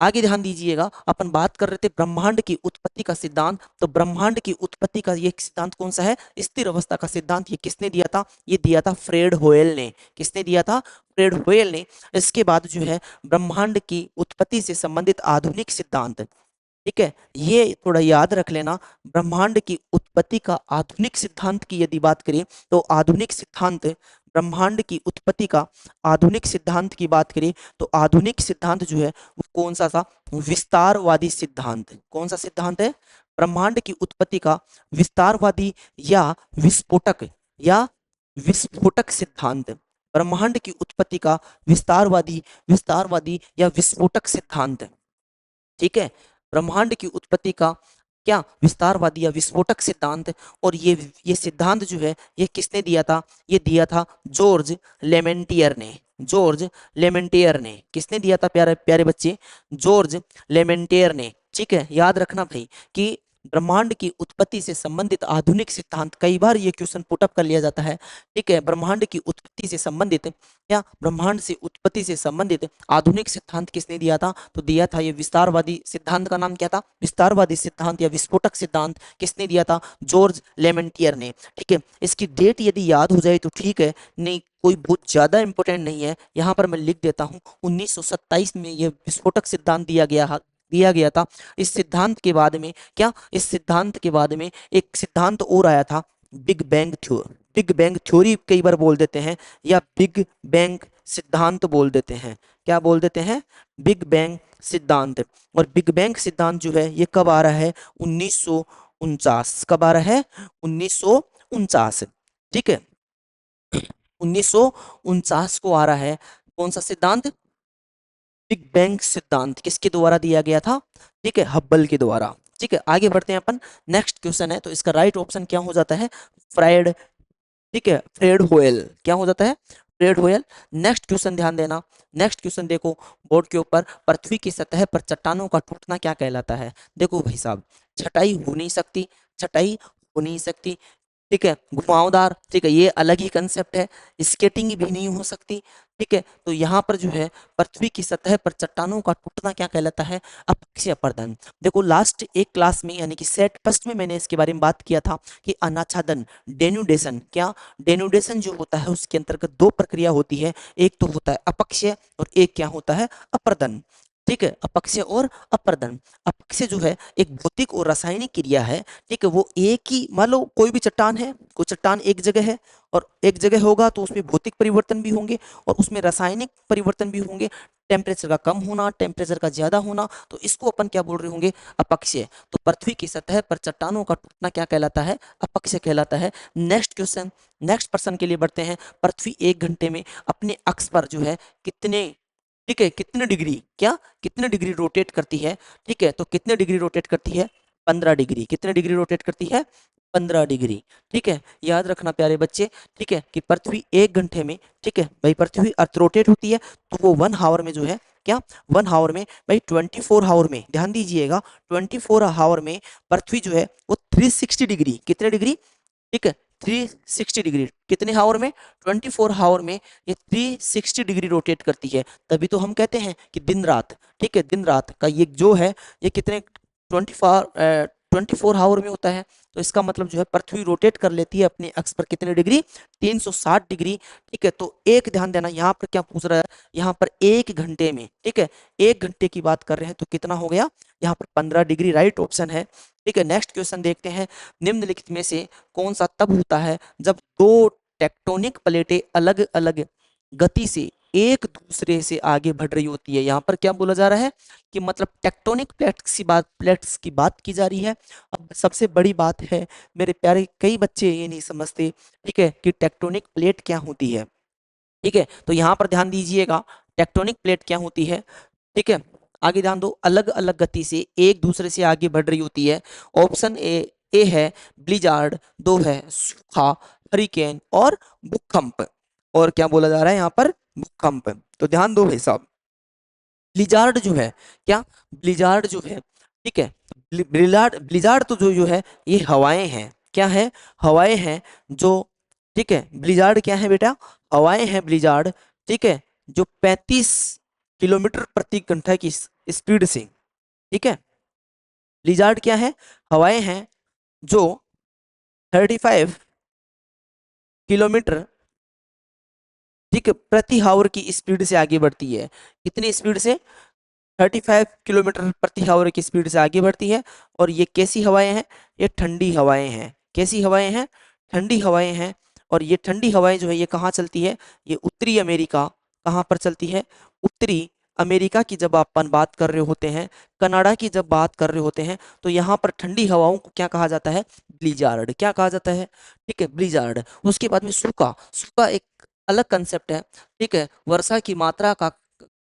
आगे ध्यान दीजिएगा, अपन बात कर रहे थे ब्रह्मांड की उत्पत्ति का सिद्धांत। तो ब्रह्मांड की उत्पत्ति का ये सिद्धांत कौन सा है? स्थिर अवस्था का सिद्धांत। ये किसने दिया था? ये दिया था फ्रेड होयल ने। किसने दिया था? फ्रेड होयल ने। इसके बाद जो है ब्रह्मांड की उत्पत्ति से संबंधित आधुनिक सिद्धांत। ठीक है, ये थोड़ा याद रख लेना। ब्रह्मांड की उत्पत्ति का आधुनिक सिद्धांत की यदि बात करें तो आधुनिक सिद्धांत, ब्रह्मांड की उत्पत्ति का आधुनिक सिद्धांत की बात करें तो आधुनिक सिद्धांत जो है वो कौन सा था? विस्तारवादी सिद्धांत। कौन सा सिद्धांत है? ब्रह्मांड की उत्पत्ति का विस्तारवादी या विस्फोटक या विस्फोटक सिद्धांत। ब्रह्मांड की उत्पत्ति का विस्तारवादी विस्तारवादी या विस्फोटक सिद्धांत। ठीक है, ब्रह्मांड की उत्पत्ति का क्या? विस्तारवादी या विस्फोटक सिद्धांत। और ये सिद्धांत जो है ये किसने दिया था? ये दिया था जॉर्ज लेमेंटियर ने। जॉर्ज लेमेंटियर ने। किसने दिया था प्यारे प्यारे बच्चे? जॉर्ज लेमेंटियर ने। ठीक है, याद रखना भाई कि ब्रह्मांड की उत्पत्ति से संबंधित आधुनिक सिद्धांत, कई बार ये क्वेश्चन पुटअप कर लिया जाता है। ठीक है, ब्रह्मांड की उत्पत्ति से संबंधित क्या? ब्रह्मांड से उत्पत्ति से संबंधित आधुनिक सिद्धांत किसने दिया था? तो दिया था ये विस्तारवादी सिद्धांत। का नाम क्या था? विस्तारवादी सिद्धांत या विस्फोटक सिद्धांत। किसने दिया था? जॉर्ज लेमेंटियर ने। ठीक है, इसकी डेट यदि याद हो जाए तो ठीक है, नहीं कोई बहुत ज्यादा इंपॉर्टेंट नहीं है। यहाँ पर मैं लिख देता हूँ 1927 में ये विस्फोटक सिद्धांत दिया गया था। इस सिद्धांत के बाद में क्या? इस सिद्धांत के बाद में एक सिद्धांत और आया था, big bang theory. Big bang theory कई बार बोल देते हैं या बिग बैंग सिद्धांत बोल देते हैं। क्या बोल देते हैं? बिग बैंग सिद्धांत। और बिग बैंग सिद्धांत जो है ये कब आ रहा है? 1949। कब आ रहा है? 1949। ठीक है, 1949 को आ रहा है। कौन सा सिद्धांत? बिग बैंग सिद्धांत। किसके द्वारा दिया गया था? ठीक है, हब्बल के द्वारा। ठीक है, आगे बढ़ते हैं अपन। नेक्स्ट क्वेश्चन है तो इसका राइट ऑप्शन क्या हो जाता है? फ्राइड। ठीक है, फ्रेड होयल। क्या हो जाता है? फ्रेड होयल। नेक्स्ट क्वेश्चन ध्यान देना। नेक्स्ट क्वेश्चन देखो बोर्ड के ऊपर, पृथ्वी की सतह पर चट्टानों का टूटना क्या कहलाता है? देखो भाई साहब, छटाई हो नहीं सकती, छटाई हो नहीं सकती। ठीक है, घुमावदार, ठीक है, ये अलग ही कंसेप्ट है। स्केटिंग भी नहीं हो सकती। ठीक है, तो यहाँ पर जो है पृथ्वी की सतह पर चट्टानों का टूटना क्या कहलाता है? अपक्षय अपर्दन। देखो लास्ट एक क्लास में यानी कि सेट फर्स्ट में मैंने इसके बारे में बात किया था कि अनाच्छादन, डेनुडेशन। क्या? डेनुडेशन जो होता है उसके अंतर्गत दो प्रक्रिया होती है, एक तो होता है अपक्षय और एक क्या होता है? अपर्दन। ठीक है, अपक्षय और अपर्दन। अपक्षय जो है एक भौतिक और रासायनिक क्रिया है। ठीक है, वो एक ही, मान लो कोई भी चट्टान है, कोई चट्टान एक जगह है और एक जगह होगा तो उसमें भौतिक परिवर्तन भी होंगे और उसमें रासायनिक परिवर्तन भी होंगे। टेम्परेचर का कम होना, टेम्परेचर का ज्यादा होना, तो इसको अपन क्या बोल रहे होंगे? अपक्षय। तो पृथ्वी की सतह पर चट्टानों का टूटना क्या कहलाता है? अपक्षय कहलाता है। नेक्स्ट क्वेश्चन, नेक्स्ट पर्सन के लिए बढ़ते हैं। पृथ्वी एक घंटे में अपने अक्ष पर जो है कितने, ठीक है, कितने डिग्री, क्या कितने डिग्री रोटेट करती है? ठीक है, तो कितने डिग्री रोटेट करती है? 15 डिग्री। कितने डिग्री रोटेट करती है? 15 डिग्री। ठीक है, याद रखना प्यारे बच्चे। ठीक है, कि पृथ्वी एक घंटे में, ठीक है भाई, पृथ्वी अर्थ रोटेट होती है तो वो 1 आवर में जो है क्या, 1 आवर में भाई, 24 आवर में, ध्यान दीजिएगा, 24 आवर में पृथ्वी जो है वो 360 डिग्री, कितने डिग्री, ठीक है, 360 डिग्री, कितने हावर में? 24 आवर में ये 360 डिग्री रोटेट करती है। तभी तो हम कहते हैं कि दिन रात, ठीक है, दिन रात का ये जो है ये कितने 24 आवर में होता है। तो इसका मतलब जो है पृथ्वी रोटेट कर लेती है अपने अक्ष पर कितने डिग्री? 360 डिग्री। ठीक है, तो एक ध्यान देना, यहाँ पर क्या पूछ रहा है? यहाँ पर एक घंटे में, ठीक है, एक घंटे की बात कर रहे हैं तो कितना हो गया? यहाँ पर 15 डिग्री राइट ऑप्शन है। ठीक है, नेक्स्ट क्वेश्चन देखते हैं। निम्नलिखित में से कौन सा तब होता है जब दो टेक्टोनिक प्लेटें अलग अलग गति से एक दूसरे से आगे बढ़ रही होती है? यहाँ पर क्या बोला जा रहा है कि मतलब टेक्टोनिक प्लेट्स की बात की जा रही है। अब सबसे बड़ी बात है मेरे प्यारे, कई बच्चे ये नहीं समझते, ठीक है, कि टेक्टोनिक प्लेट क्या होती है। ठीक है, तो यहाँ पर ध्यान दीजिएगा, टेक्टोनिक प्लेट क्या होती है। ठीक है, आगे ध्यान दो, अलग अलग गति से एक दूसरे से आगे बढ़ रही होती है। ऑप्शन ए है ब्लिजार्ड, दो है सूखा, हरिकेन और भूकंप। और क्या बोला जा रहा है यहाँ पर? भूकंप। तो ध्यान दो भाई साहब, ब्लिजार्ड जो है, क्या ब्लिजार्ड जो है, ठीक है, ब्लिजार्ड ब्लिजार्ड तो जो जो है ये हवाएं हैं, क्या है, हवाएं हैं जो, ठीक है, ब्लिजार्ड क्या है बेटा, हवाएं हैं ब्लिजार्ड, ठीक है, जो 35 किलोमीटर प्रति घंटा की स्पीड से, ठीक है, ब्लिजार्ड क्या है, हवाएं हैं जो 35 किलोमीटर, ठीक है, प्रति हावर की स्पीड से आगे बढ़ती है, कितनी स्पीड से, 35 किलोमीटर प्रति आवर की स्पीड से आगे बढ़ती है। और ये कैसी हवाएं हैं, ये ठंडी हवाएं हैं, कैसी हवाएं हैं, ठंडी हवाएं हैं। और ये ठंडी हवाएं जो है ये कहाँ चलती है, ये उत्तरी अमेरिका, कहाँ पर चलती है, उत्तरी अमेरिका की जब अपन बात कर रहे होते हैं, कनाडा की जब बात कर रहे होते हैं, तो यहाँ पर ठंडी हवाओं को क्या कहा जाता है, ब्लिजार्ड, क्या कहा जाता है, ठीक है, ब्लिजार्ड। उसके बाद में सूखा, सूखा एक अलग कंसेप्ट है, ठीक है, वर्षा की मात्रा का,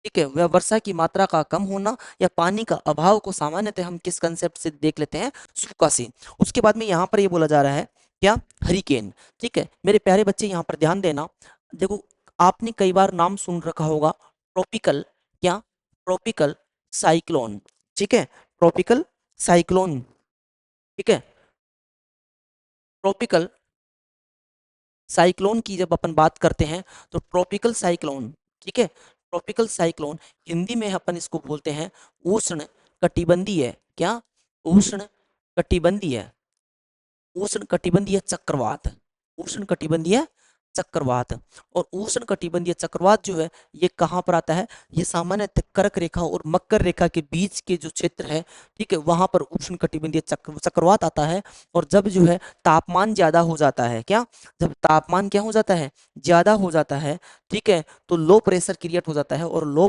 ठीक है, वह वर्षा की मात्रा का कम होना या पानी का अभाव को सामान्यतः हम किस कंसेप्ट से देख लेते हैं, सूखा से। उसके बाद में यहाँ पर ये बोला जा रहा है क्या, हरिकेन, ठीक है, मेरे प्यारे बच्चे यहाँ पर ध्यान देना। देखो, आपने कई बार नाम सुन रखा होगा ट्रॉपिकल, क्या, ट्रॉपिकल साइक्लोन, ठीक है, ट्रॉपिकल साइक्लोन, ठीक है, ट्रॉपिकल साइक्लोन की जब अपन बात करते हैं तो ट्रॉपिकल साइक्लोन, ठीक है, ट्रॉपिकल साइक्लोन हिंदी में अपन इसको बोलते हैं उष्ण कटिबंधीय, क्या, उष्ण कटिबंधीय, उष्ण कटिबंधीय चक्रवात, उष्ण कटिबंधीय चक्रवात। और उष्ण कटिबंधीय चक्रवात जो है ये कहाँ पर आता है, ये सामान्यतः कर्क रेखा और मकर रेखा के बीच के जो क्षेत्र है, ठीक है, वहां पर उष्ण कटिबंधीय चक्रवात आता है। और जब जो है तापमान ज्यादा हो जाता है, क्या, जब तापमान क्या हो जाता है, ज्यादा हो जाता है, ठीक है, तो लो प्रेशर क्रिएट हो जाता है। और लो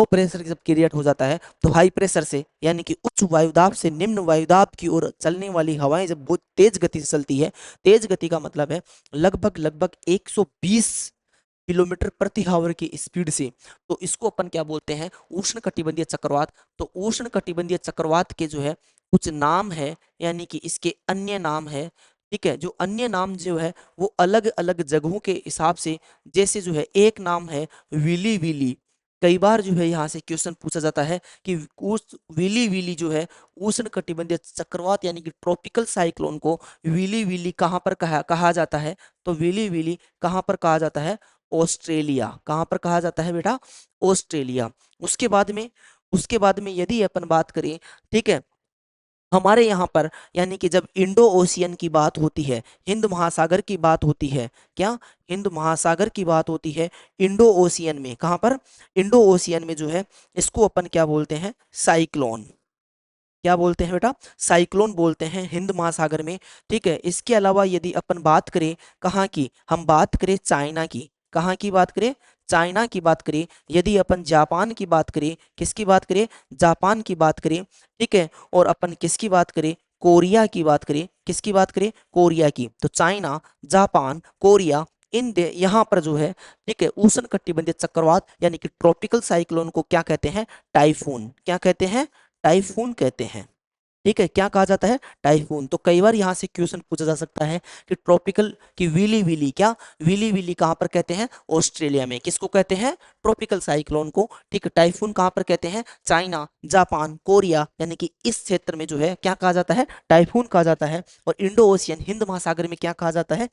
प्रेशर जब क्रिएट हो जाता है तो हाई प्रेशर से, यानी कि उच्च वायुदाब से निम्न वायुदाब की ओर चलने वाली हवाएं जब बहुत तेज गति से चलती है, तेज गति का मतलब है लगभग लगभग 120 किलोमीटर प्रति आवर की स्पीड से, तो इसको अपन क्या बोलते हैं, उष्ण कटिबंधीय चक्रवात। तो उष्ण कटिबंधीय चक्रवात के जो है कुछ नाम है, यानी कि इसके अन्य नाम है, ठीक है, जो अन्य नाम जो है वो अलग अलग जगहों के हिसाब से, जैसे जो है एक नाम है विली विली, कई बार जो है यहाँ से क्वेश्चन पूछा जाता है कि उस विली विली जो है उष्ण कटिबंधीय चक्रवात यानी कि ट्रॉपिकल साइक्लोन को विली विली कहाँ पर कहा जाता है, तो विली विली कहाँ पर कहा जाता है, ऑस्ट्रेलिया, कहाँ पर कहा जाता है बेटा, ऑस्ट्रेलिया। उसके बाद में, उसके बाद में यदि अपन बात करें, ठीक है, हमारे यहाँ पर, यानी कि जब इंडो ओशियन की बात होती है, हिंद महासागर की बात होती है, क्या, हिंद महासागर की बात होती है, इंडो ओशियन में, कहाँ पर, इंडो ओशियन में जो है इसको अपन क्या बोलते हैं, साइक्लोन, क्या बोलते हैं बेटा, साइक्लोन बोलते हैं हिंद महासागर में, ठीक है। इसके अलावा यदि अपन बात करें कहाँ की, हम बात करें चाइना की, कहाँ की बात करें, चाइना की बात करें, यदि अपन जापान की बात करें, किसकी बात करें, जापान की बात करें, ठीक है, और अपन किसकी बात करें, कोरिया की बात करें, किसकी बात करें, कोरिया की, तो चाइना, जापान, कोरिया, इन यहाँ पर जो है, ठीक है, उष्ण कटिबंधीय चक्रवात यानी कि ट्रॉपिकल साइक्लोन को क्या कहते हैं, टाइफून, क्या कहते हैं, टाइफून कहते हैं, ठीक है, क्या कहा जाता है, टाइफून। तो कई बार यहाँ से क्वेश्चन पूछा जा सकता है कि ट्रॉपिकल की विली विली, क्या, विली विली कहाँ पर कहते हैं, ऑस्ट्रेलिया में, किसको कहते हैं, ट्रॉपिकल साइक्लोन को, ठीक है, टाइफून कहाँ पर कहते हैं, चाइना, जापान, कोरिया, यानी कि इस क्षेत्र में जो है क्या कहा जाता है, टाइफून कहा जाता है। और इंडो ओशियन हिंद महासागर में क्या कहा जाता है,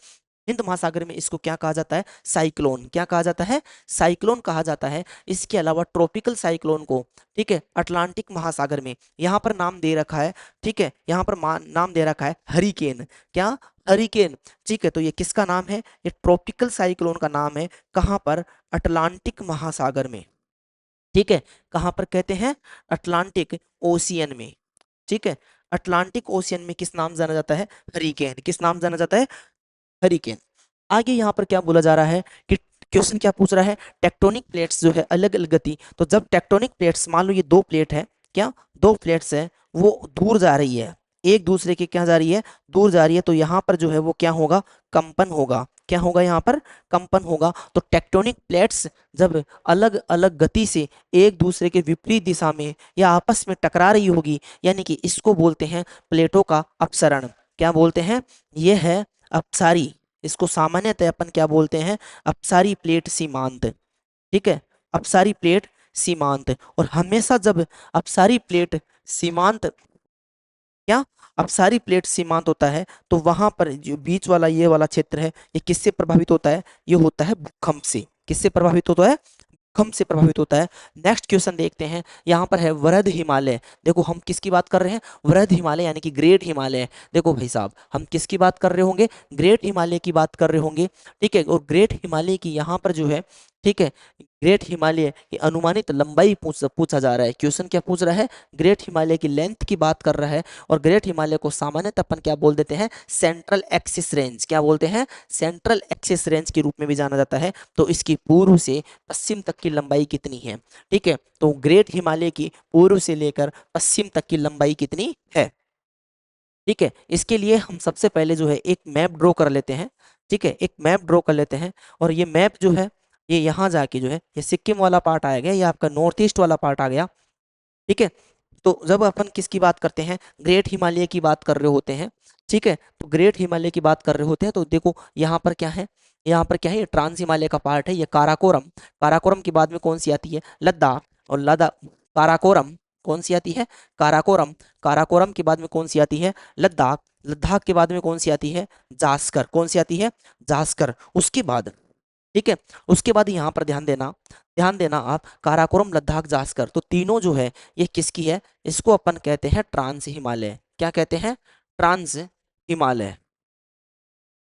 हिंद महासागर में इसको क्या कहा जाता है, साइक्लोन, क्या कहा जाता है, साइक्लोन कहा जाता है। इसके अलावा ट्रॉपिकल साइक्लोन को, ठीक है, अटलांटिक महासागर में यहाँ पर नाम दे रखा है, ठीक है, यहाँ पर नाम दे रखा है हरिकेन, क्या, हरिकेन, ठीक है। तो ये किसका नाम है, ये ट्रॉपिकल साइक्लोन का नाम है, कहाँ पर, अटलांटिक महासागर में, ठीक है, कहाँ पर कहते हैं, अटलांटिक ओशियन में, ठीक है, अटलांटिक ओशियन में किस नाम जाना जाता है, हरिकेन, किस नाम जाना जाता है, हरिकेन। आगे यहाँ पर क्या बोला जा रहा है कि क्वेश्चन क्या पूछ रहा है, टेक्टोनिक प्लेट्स जो है अलग अलग गति, तो जब टेक्टोनिक प्लेट्स, मान लो ये दो प्लेट है, क्या, दो प्लेट्स है, वो दूर जा रही है, एक दूसरे के क्या जा रही है, दूर जा रही है, तो यहाँ पर जो है वो क्या होगा, कंपन होगा, क्या होगा, यहाँ पर कंपन होगा। तो टेक्टोनिक प्लेट्स जब अलग अलग गति से एक दूसरे के विपरीत दिशा में या आपस में टकरा रही होगी, यानी कि इसको बोलते हैं प्लेटों का अपसरण, क्या बोलते हैं, यह है अपसारी, इसको सामान्यतः अपन क्या बोलते हैं, अपसारी प्लेट सीमांत, ठीक है, अपसारी प्लेट सीमांत। और हमेशा जब अपसारी प्लेट सीमांत, क्या अपसारी प्लेट सीमांत होता है तो वहां पर जो बीच वाला ये वाला क्षेत्र है, ये किससे प्रभावित होता है? ये होता है भूकंप से। किससे प्रभावित होता है? भूकंप से प्रभावित होता है। नेक्स्ट क्वेश्चन देखते हैं, यहाँ पर है वृहद हिमालय। देखो हम किसकी बात कर रहे हैं? वृहद हिमालय यानी कि ग्रेट हिमालय। देखो भाई साहब, हम किसकी बात कर रहे होंगे? ग्रेट हिमालय की बात कर रहे होंगे। ठीक है, और ग्रेट हिमालय की यहाँ पर जो है, ठीक है, ग्रेट हिमालय की अनुमानित लंबाई पूछा जा रहा है। क्वेश्चन क्या पूछ रहा है? ग्रेट हिमालय की लेंथ की बात कर रहा है। और ग्रेट हिमालय को सामान्यतः अपन क्या बोल देते हैं? Central axis range. क्या बोलते हैं? सेंट्रल एक्सिस रेंज के रूप में भी जाना जाता है। तो इसकी पूर्व से पश्चिम तक की लंबाई कितनी है? ठीक है, तो ग्रेट हिमालय की पूर्व से लेकर पश्चिम तक की लंबाई कितनी है? ठीक है, इसके लिए हम सबसे पहले जो है एक मैप ड्रॉ कर लेते हैं। ठीक है, एक मैप ड्रॉ कर लेते हैं। और ये मैप जो है, ये यहाँ जाके जो है, ये सिक्किम वाला पार्ट आ गया, ये आपका नॉर्थ ईस्ट वाला पार्ट आ गया। ठीक है, तो जब अपन किसकी बात करते हैं? ग्रेट हिमालय की बात कर रहे होते हैं। ठीक है, तो ग्रेट हिमालय की बात कर रहे होते हैं तो देखो यहाँ पर क्या है, यहाँ पर क्या है? ये ट्रांस हिमालय का पार्ट है, ये काराकोरम। काराकोरम के बाद में कौन सी आती है? लद्दाख। और लद्दाख, काराकोरम कौन सी आती है? काराकोरम। काराकोरम के बाद में कौन सी आती है? लद्दाख। लद्दाख के बाद में कौन सी आती है? जास्कर। कौन सी आती है? जास्कर। उसके बाद, ठीक है, उसके बाद यहाँ पर ध्यान देना आप, काराकोरम, लद्दाख, जास्कर, तो तीनों जो है ये किसकी है? इसको अपन कहते हैं ट्रांस हिमालय। क्या कहते हैं? ट्रांस हिमालय।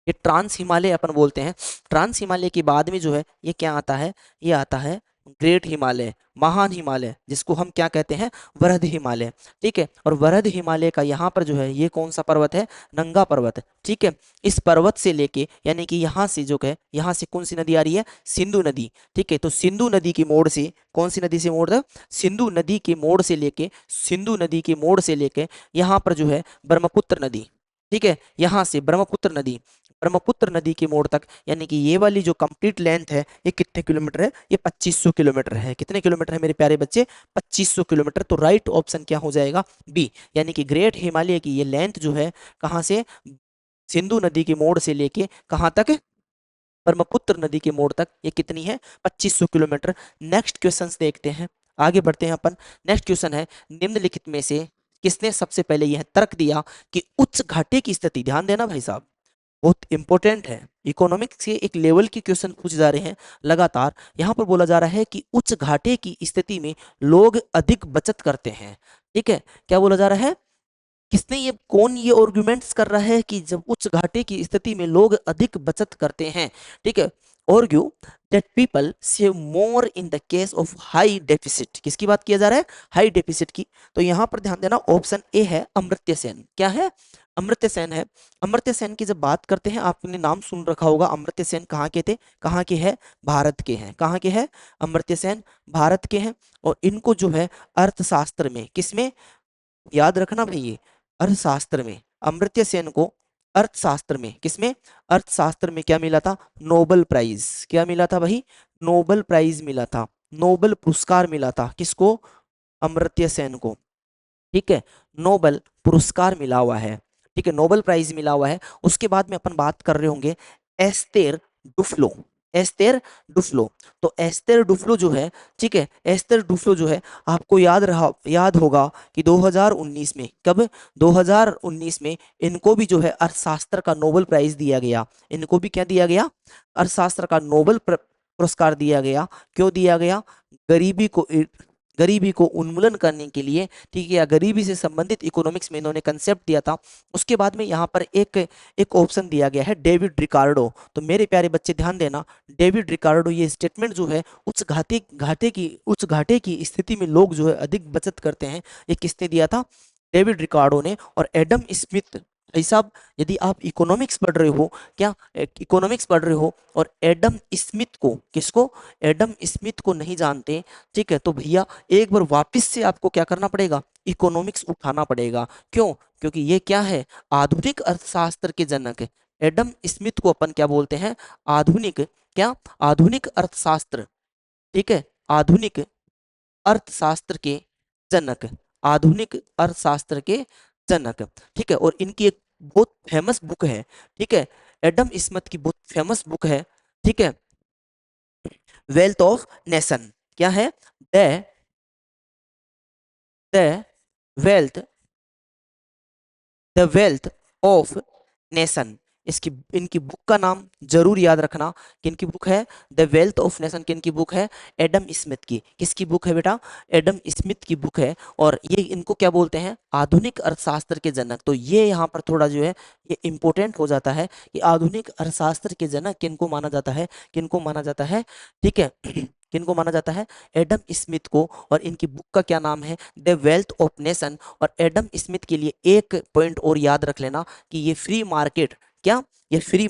ये ट्रांस हिमालय अपन बोलते हैं। ट्रांस हिमालय के बाद में जो है ये क्या आता है? ये आता है ग्रेट हिमालय, महान हिमालय, जिसको हम क्या कहते हैं? वृहद हिमालय। ठीक है, और वृहद हिमालय का यहाँ पर जो है ये कौन सा पर्वत है? नंगा पर्वत। ठीक है, इस पर्वत से लेके, यानी कि यहाँ से जो है, यहाँ से कौन सी नदी आ रही है? सिंधु नदी। ठीक है, तो सिंधु नदी की मोड़ से, कौन सी नदी से मोड़ है? सिंधु नदी के मोड़ से लेके, सिंधु नदी के मोड़ से लेके यहाँ पर जो है ब्रह्मपुत्र नदी। ठीक है, यहाँ से ब्रह्मपुत्र नदी, ब्रह्मपुत्र नदी के मोड़ तक, यानी कि ये वाली जो कंप्लीट लेंथ है ये कितने किलोमीटर है? ये 2500 किलोमीटर है। कितने किलोमीटर है मेरे प्यारे बच्चे? 2500 किलोमीटर। तो राइट ऑप्शन क्या हो जाएगा? बी। यानी कि ग्रेट हिमालय की ये लेंथ जो है, कहाँ से? सिंधु नदी के मोड़ से लेके कहाँ तक? ब्रह्मपुत्र नदी के मोड़ तक। ये कितनी है? 2500 किलोमीटर। नेक्स्ट क्वेश्चन देखते हैं, आगे बढ़ते हैं अपन। नेक्स्ट क्वेश्चन है, निम्नलिखित में से किसने सबसे पहले यह तर्क दिया कि उच्च घाटे की स्थिति, ध्यान देना भाई साहब, बहुत इंपॉर्टेंट है, इकोनॉमिक्स के एक लेवल के क्वेश्चन पूछे जा रहे हैं लगातार। यहाँ पर बोला जा रहा है कि उच्च घाटे की स्थिति में लोग अधिक बचत करते हैं। ठीक है, क्या बोला जा रहा है? किसने ये, कौन ये आर्गुमेंट्स कर रहा है कि जब उच्च घाटे की स्थिति में लोग अधिक बचत करते हैं? ठीक है, argue that people save more in the case of high deficit. किसकी बात किया जा रहा है? हाई डेफिसिट की। तो यहाँ पर ध्यान देना, ऑप्शन ए है अमर्त्य सेन। क्या है? अमर्त्य सेन है। अमर्त्य सेन की जब बात करते हैं, आपने नाम सुन रखा होगा। अमर्त्य सेन कहाँ के थे? कहाँ के हैं? भारत के हैं। कहाँ के हैं? अमर्त्य सेन भारत के हैं। और इनको जो है अर्थशास्त्र में, किसमें? याद रखना भाई, ये अर्थशास्त्र में, अमर्त्य सेन को अर्थशास्त्र में, किसमें? अर्थशास्त्र में क्या मिला था? Nobel prize. क्या मिला था भाई? नोबेल प्राइज मिला था, नोबेल पुरस्कार मिला था। किसको? अमर्त्य सेन को। ठीक है, नोबेल पुरस्कार मिला हुआ है। ठीक है, नोबेल प्राइज मिला हुआ है। उसके बाद में अपन बात कर रहे होंगे एस्तेर डुफ्लो। Esther Duflo. तो एस्तेर डुफ्लो जो है, ठीक है, एस्तेर डुफ्लो जो है, आपको याद होगा कि 2019 में, कब? 2019 में इनको भी जो है अर्थशास्त्र का नोबेल प्राइज दिया गया। इनको भी क्या दिया गया? अर्थशास्त्र का नोबेल पुरस्कार दिया गया। क्यों दिया गया? गरीबी को, गरीबी को उन्मूलन करने के लिए। ठीक है, या गरीबी से संबंधित इकोनॉमिक्स में इन्होंने कंसेप्ट दिया था। उसके बाद में यहाँ पर एक एक ऑप्शन दिया गया है, डेविड रिकार्डो। तो मेरे प्यारे बच्चे ध्यान देना, डेविड रिकार्डो, ये स्टेटमेंट जो है, उच्च घाटे की स्थिति में लोग जो है अधिक बचत करते हैं, ये किसने दिया था? डेविड रिकार्डो ने। और एडम स्मिथ, भाई साहब, यदि आप इकोनॉमिक्स पढ़ रहे हो, क्या इकोनॉमिक्स पढ़ रहे हो और एडम स्मिथ को, किसको? एडम स्मिथ को नहीं जानते, ठीक है, तो भैया एक बार वापस से आपको क्या करना पड़ेगा? इकोनॉमिक्स उठाना पड़ेगा। क्यों? क्योंकि ये क्या है? आधुनिक अर्थशास्त्र के जनक है। एडम स्मिथ को अपन क्या बोलते हैं? आधुनिक, क्या? आधुनिक अर्थशास्त्र। ठीक है, आधुनिक अर्थशास्त्र के जनक, आधुनिक अर्थशास्त्र के जनक। ठीक है, और इनकी एक बहुत फेमस बुक है। ठीक है, एडम स्मिथ की बहुत फेमस बुक है। ठीक है, वेल्थ ऑफ नेशन। क्या है? The the wealth the wealth of nation. इसकी इनकी बुक का नाम जरूर याद रखना। किनकी बुक है? The wealth of nation. किनकी बुक है? एडम स्मिथ की। किसकी बुक है बेटा? एडम स्मिथ की बुक है। और ये इनको क्या बोलते हैं? आधुनिक अर्थशास्त्र के जनक। तो ये यहाँ पर थोड़ा जो है ये इंपॉर्टेंट हो जाता है कि आधुनिक अर्थशास्त्र के जनक किनको माना जाता है? किनको माना जाता है? ठीक है किनको माना जाता है? एडम स्मिथ को। और इनकी बुक का क्या नाम है? The wealth of nation. और एडम स्मिथ के लिए एक पॉइंट और याद रख लेना कि ये फ्री मार्केट, क्या? ये फ्री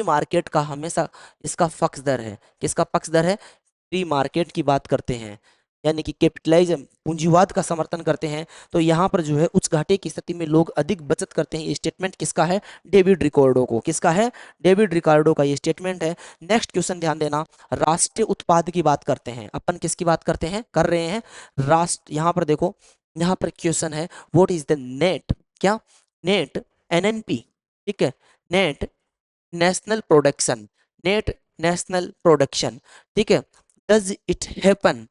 मार्केट का हमेशा इसका पक्षधर है। किसका पक्षधर है? फ्री मार्केट की बात करते हैं, यानी कि कैपिटलिज्म, पूंजीवाद का समर्थन करते हैं। तो यहाँ पर जो है उच्च घाटे की स्थिति में लोग अधिक बचत करते हैं। ये स्टेटमेंट किसका है? डेविड रिकार्डो को। किसका है? डेविड रिकार्डो का ये स्टेटमेंट है। नेक्स्ट क्वेश्चन ध्यान देना। राष्ट्रीय उत्पाद की बात करते हैं अपन। किसकी बात करते हैं? कर रहे हैं राष्ट्र। यहाँ पर देखो, यहाँ पर क्वेश्चन है व्हाट इज द नेट, क्या? नेट एनएनपी, ठीक है, net national production, net national production, ठीक है, डज इट हैपन,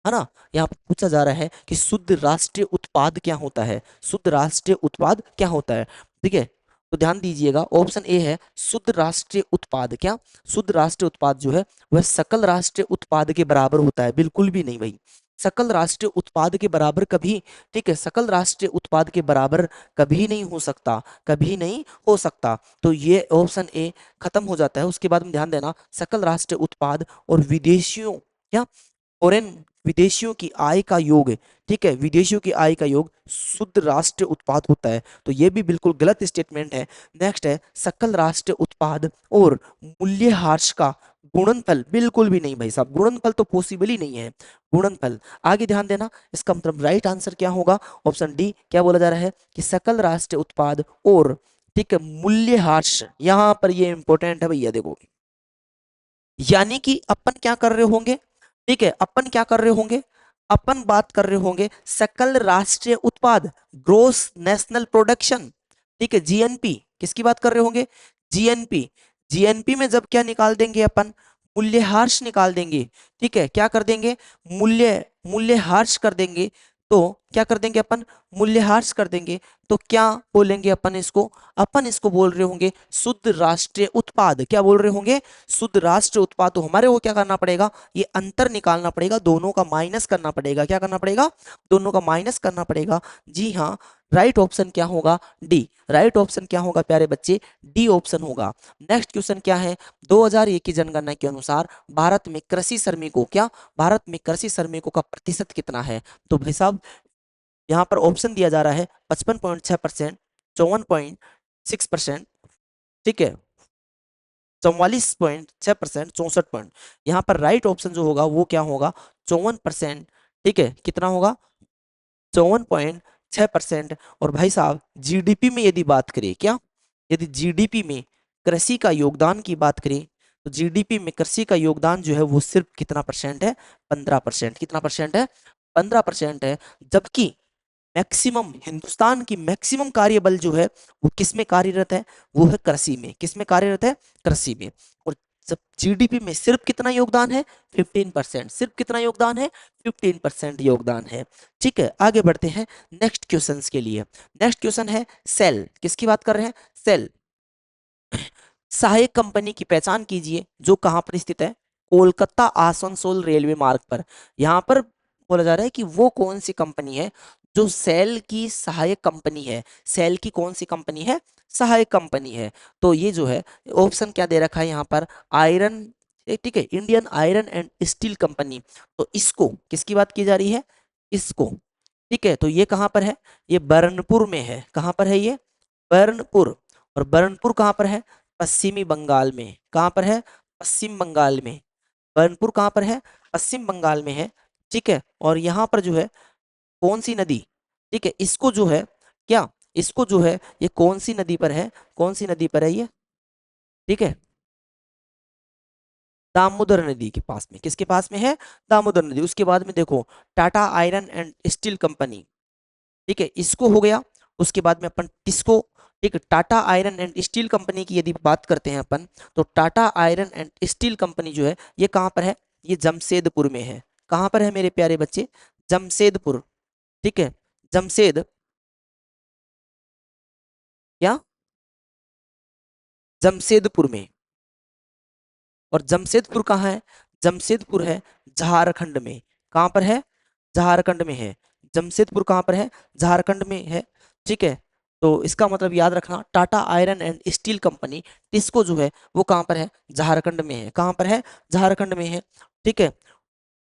है ना? यहाँ पर पूछा जा रहा है कि शुद्ध राष्ट्रीय उत्पाद क्या होता है? शुद्ध राष्ट्रीय उत्पाद क्या होता है? ठीक है, तो ध्यान दीजिएगा। ऑप्शन ए है शुद्ध राष्ट्रीय उत्पाद। क्या? शुद्ध राष्ट्रीय उत्पाद जो है वह सकल राष्ट्रीय उत्पाद के बराबर होता है। बिल्कुल भी नहीं भाई, सकल राष्ट्रीय उत्पाद के बराबर कभी, ठीक है, सकल राष्ट्रीय उत्पाद के बराबर कभी नहीं हो सकता, कभी नहीं हो सकता। तो ये ऑप्शन ए खत्म हो जाता है। उसके बाद में ध्यान देना, सकल राष्ट्रीय उत्पाद और विदेशियों, क्या? फॉरेन, विदेशियों की आय का योग, ठीक है, विदेशियों की आय का योग शुद्ध राष्ट्रीय उत्पाद होता है। तो ये भी बिल्कुल गलत स्टेटमेंट है। नेक्स्ट है सकल राष्ट्रीय उत्पाद और मूल्यह्रास का गुणनफल। बिल्कुल भी नहीं भाई साहब, गुणनफल तो पॉसिबल ही नहीं है। गुणनफल, आगे ध्यान देना, इसका मतलब राइट आंसर क्या होगा? Option D. क्या बोला जा रहा है कि सकल राष्ट्रीय उत्पाद और, ठीक है, मूल्यह्रास। यहां पर ये इंपॉर्टेंट है भैया, देखो, यानी कि अपन क्या कर रहे होंगे? ठीक है, अपन क्या कर रहे होंगे? अपन बात कर रहे होंगे सकल राष्ट्रीय उत्पाद, ग्रोस नेशनल प्रोडक्शन, ठीक है, जीएनपी। किसकी बात कर रहे होंगे? जीएनपी। जीएनपी में जब क्या निकाल देंगे अपन? मूल्यह्रास निकाल देंगे। ठीक है, क्या कर देंगे? मूल्यह्रास कर देंगे। तो क्या कर देंगे अपन? मूल्यह्रास कर देंगे। तो क्या बोलेंगे अपन इसको? अपन इसको बोल रहे होंगे शुद्ध राष्ट्रीय उत्पाद। क्या बोल रहे होंगे? शुद्ध राष्ट्रीय उत्पाद। तो हमारे को क्या करना पड़ेगा? ये अंतर निकालना पड़ेगा, दोनों का माइनस करना पड़ेगा। क्या करना पड़ेगा? दोनों का माइनस करना पड़ेगा। जी हाँ, राइट ऑप्शन क्या होगा? डी। राइट ऑप्शन क्या होगा प्यारे बच्चे? डी ऑप्शन होगा। नेक्स्ट क्वेश्चन क्या है? 2001 की जनगणना के अनुसार भारत में कृषि श्रमिकों, क्या? भारत में कृषि श्रमिकों का प्रतिशत कितना है? तो भाई साहब यहाँ पर ऑप्शन दिया जा रहा है 55.6%, 54.6%, ठीक है, 44.6%, 64%। यहाँ पर राइट ऑप्शन जो होगा वो क्या होगा? 54%। ठीक है, कितना होगा? 54.6%। और भाई साहब जीडीपी में यदि बात करें, क्या? यदि जीडीपी में कृषि का योगदान की बात करें तो जीडीपी में कृषि का योगदान जो है वो सिर्फ कितना परसेंट है? 15%। कितना परसेंट है? 15% है। जबकि मैक्सिमम, हिंदुस्तान की मैक्सिमम कार्यबल जो है वो किस में कार्यरत है? वो है कृषि में। किस में कार्यरत है? कृषि में। और जब जीडीपी में सिर्फ कितना योगदान है? 15%। सिर्फ कितना योगदान है? 15% योगदान है। ठीक है, आगे बढ़ते हैं नेक्स्ट क्वेश्चंस के लिए। नेक्स्ट क्वेश्चन है सेल। किसकी बात कर रहे हैं? सेल। सहायक कंपनी की पहचान कीजिए जो कहां पर स्थित है? कोलकाता आसनसोल रेलवे मार्ग पर। यहां पर बोला जा रहा है कि वो कौन सी कंपनी है जो सेल की सहायक कंपनी है। सेल की कौन सी कंपनी है? सहायक कंपनी है। तो ये जो है ऑप्शन क्या दे रखा है यहाँ पर? आयरन, ठीक है, Indian iron and steel company. तो इसको, किसकी बात की जा रही है? इसको, ठीक है, तो ये कहां पर है? ये बर्नपुर में है। कहां पर है ये? बर्नपुर। और बर्नपुर कहां पर है? पश्चिमी बंगाल में। कहां पर है? पश्चिम बंगाल में। बर्नपुर कहां पर है? पश्चिम बंगाल में है। ठीक है, और यहाँ पर जो है कौन सी नदी, ठीक है, इसको जो है, क्या, इसको जो है ये कौन सी नदी पर है? कौन सी नदी पर है ये? ठीक है, दामोदर नदी के पास में। किसके पास में है? दामोदर नदी। उसके बाद में देखो Tata iron and steel company, ठीक है, इसको हो गया। उसके बाद में अपन टिस्को, ठीक है, Tata iron and steel company की यदि बात करते हैं अपन, तो Tata iron and steel company जो है ये कहां पर है? ये जमशेदपुर में है। कहाँ पर है मेरे प्यारे बच्चे? जमशेदपुर। ठीक है, जमशेद क्या, जमशेदपुर में। और जमशेदपुर कहाँ है? जमशेदपुर है झारखंड में। कहाँ पर है? झारखंड में है। जमशेदपुर कहाँ पर है? झारखंड में है। ठीक है, तो इसका मतलब याद रखना, Tata iron and steel company TISCO जो है वो कहाँ पर है? झारखंड में है। कहाँ पर है? झारखंड में है। ठीक है,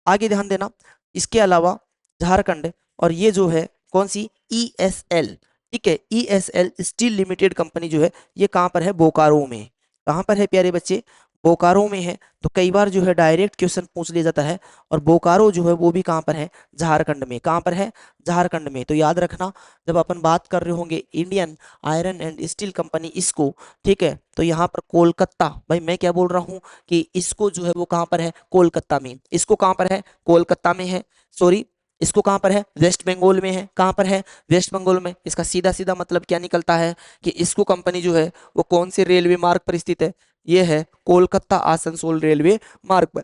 आगे ध्यान देना। इसके अलावा झारखंड, और ये जो है कौन सी? ESL। ठीक है, ESL स्टील लिमिटेड कंपनी जो है ये कहाँ पर है? बोकारो में। कहाँ पर है प्यारे बच्चे? बोकारो में है। तो कई बार जो है डायरेक्ट क्वेश्चन पूछ लिया जाता है। और बोकारो जो है वो भी कहाँ पर है? झारखंड में। कहाँ पर है? झारखंड में। तो याद रखना, जब अपन बात कर रहे होंगे Indian iron and steel company इसको, ठीक है, तो यहाँ पर कोलकाता, भाई मैं क्या बोल रहा हूँ कि इसको जो है वो कहाँ पर है? कोलकाता में। इसको कहाँ पर है? कोलकाता में है। सॉरी, इसको कहाँ पर है? वेस्ट बंगाल में है। कहाँ पर है? वेस्ट बंगाल में। इसका सीधा सीधा मतलब क्या निकलता है कि इसको कंपनी जो है वो कौन से रेलवे मार्ग पर स्थित है? ये है कोलकाता आसनसोल रेलवे मार्ग पर।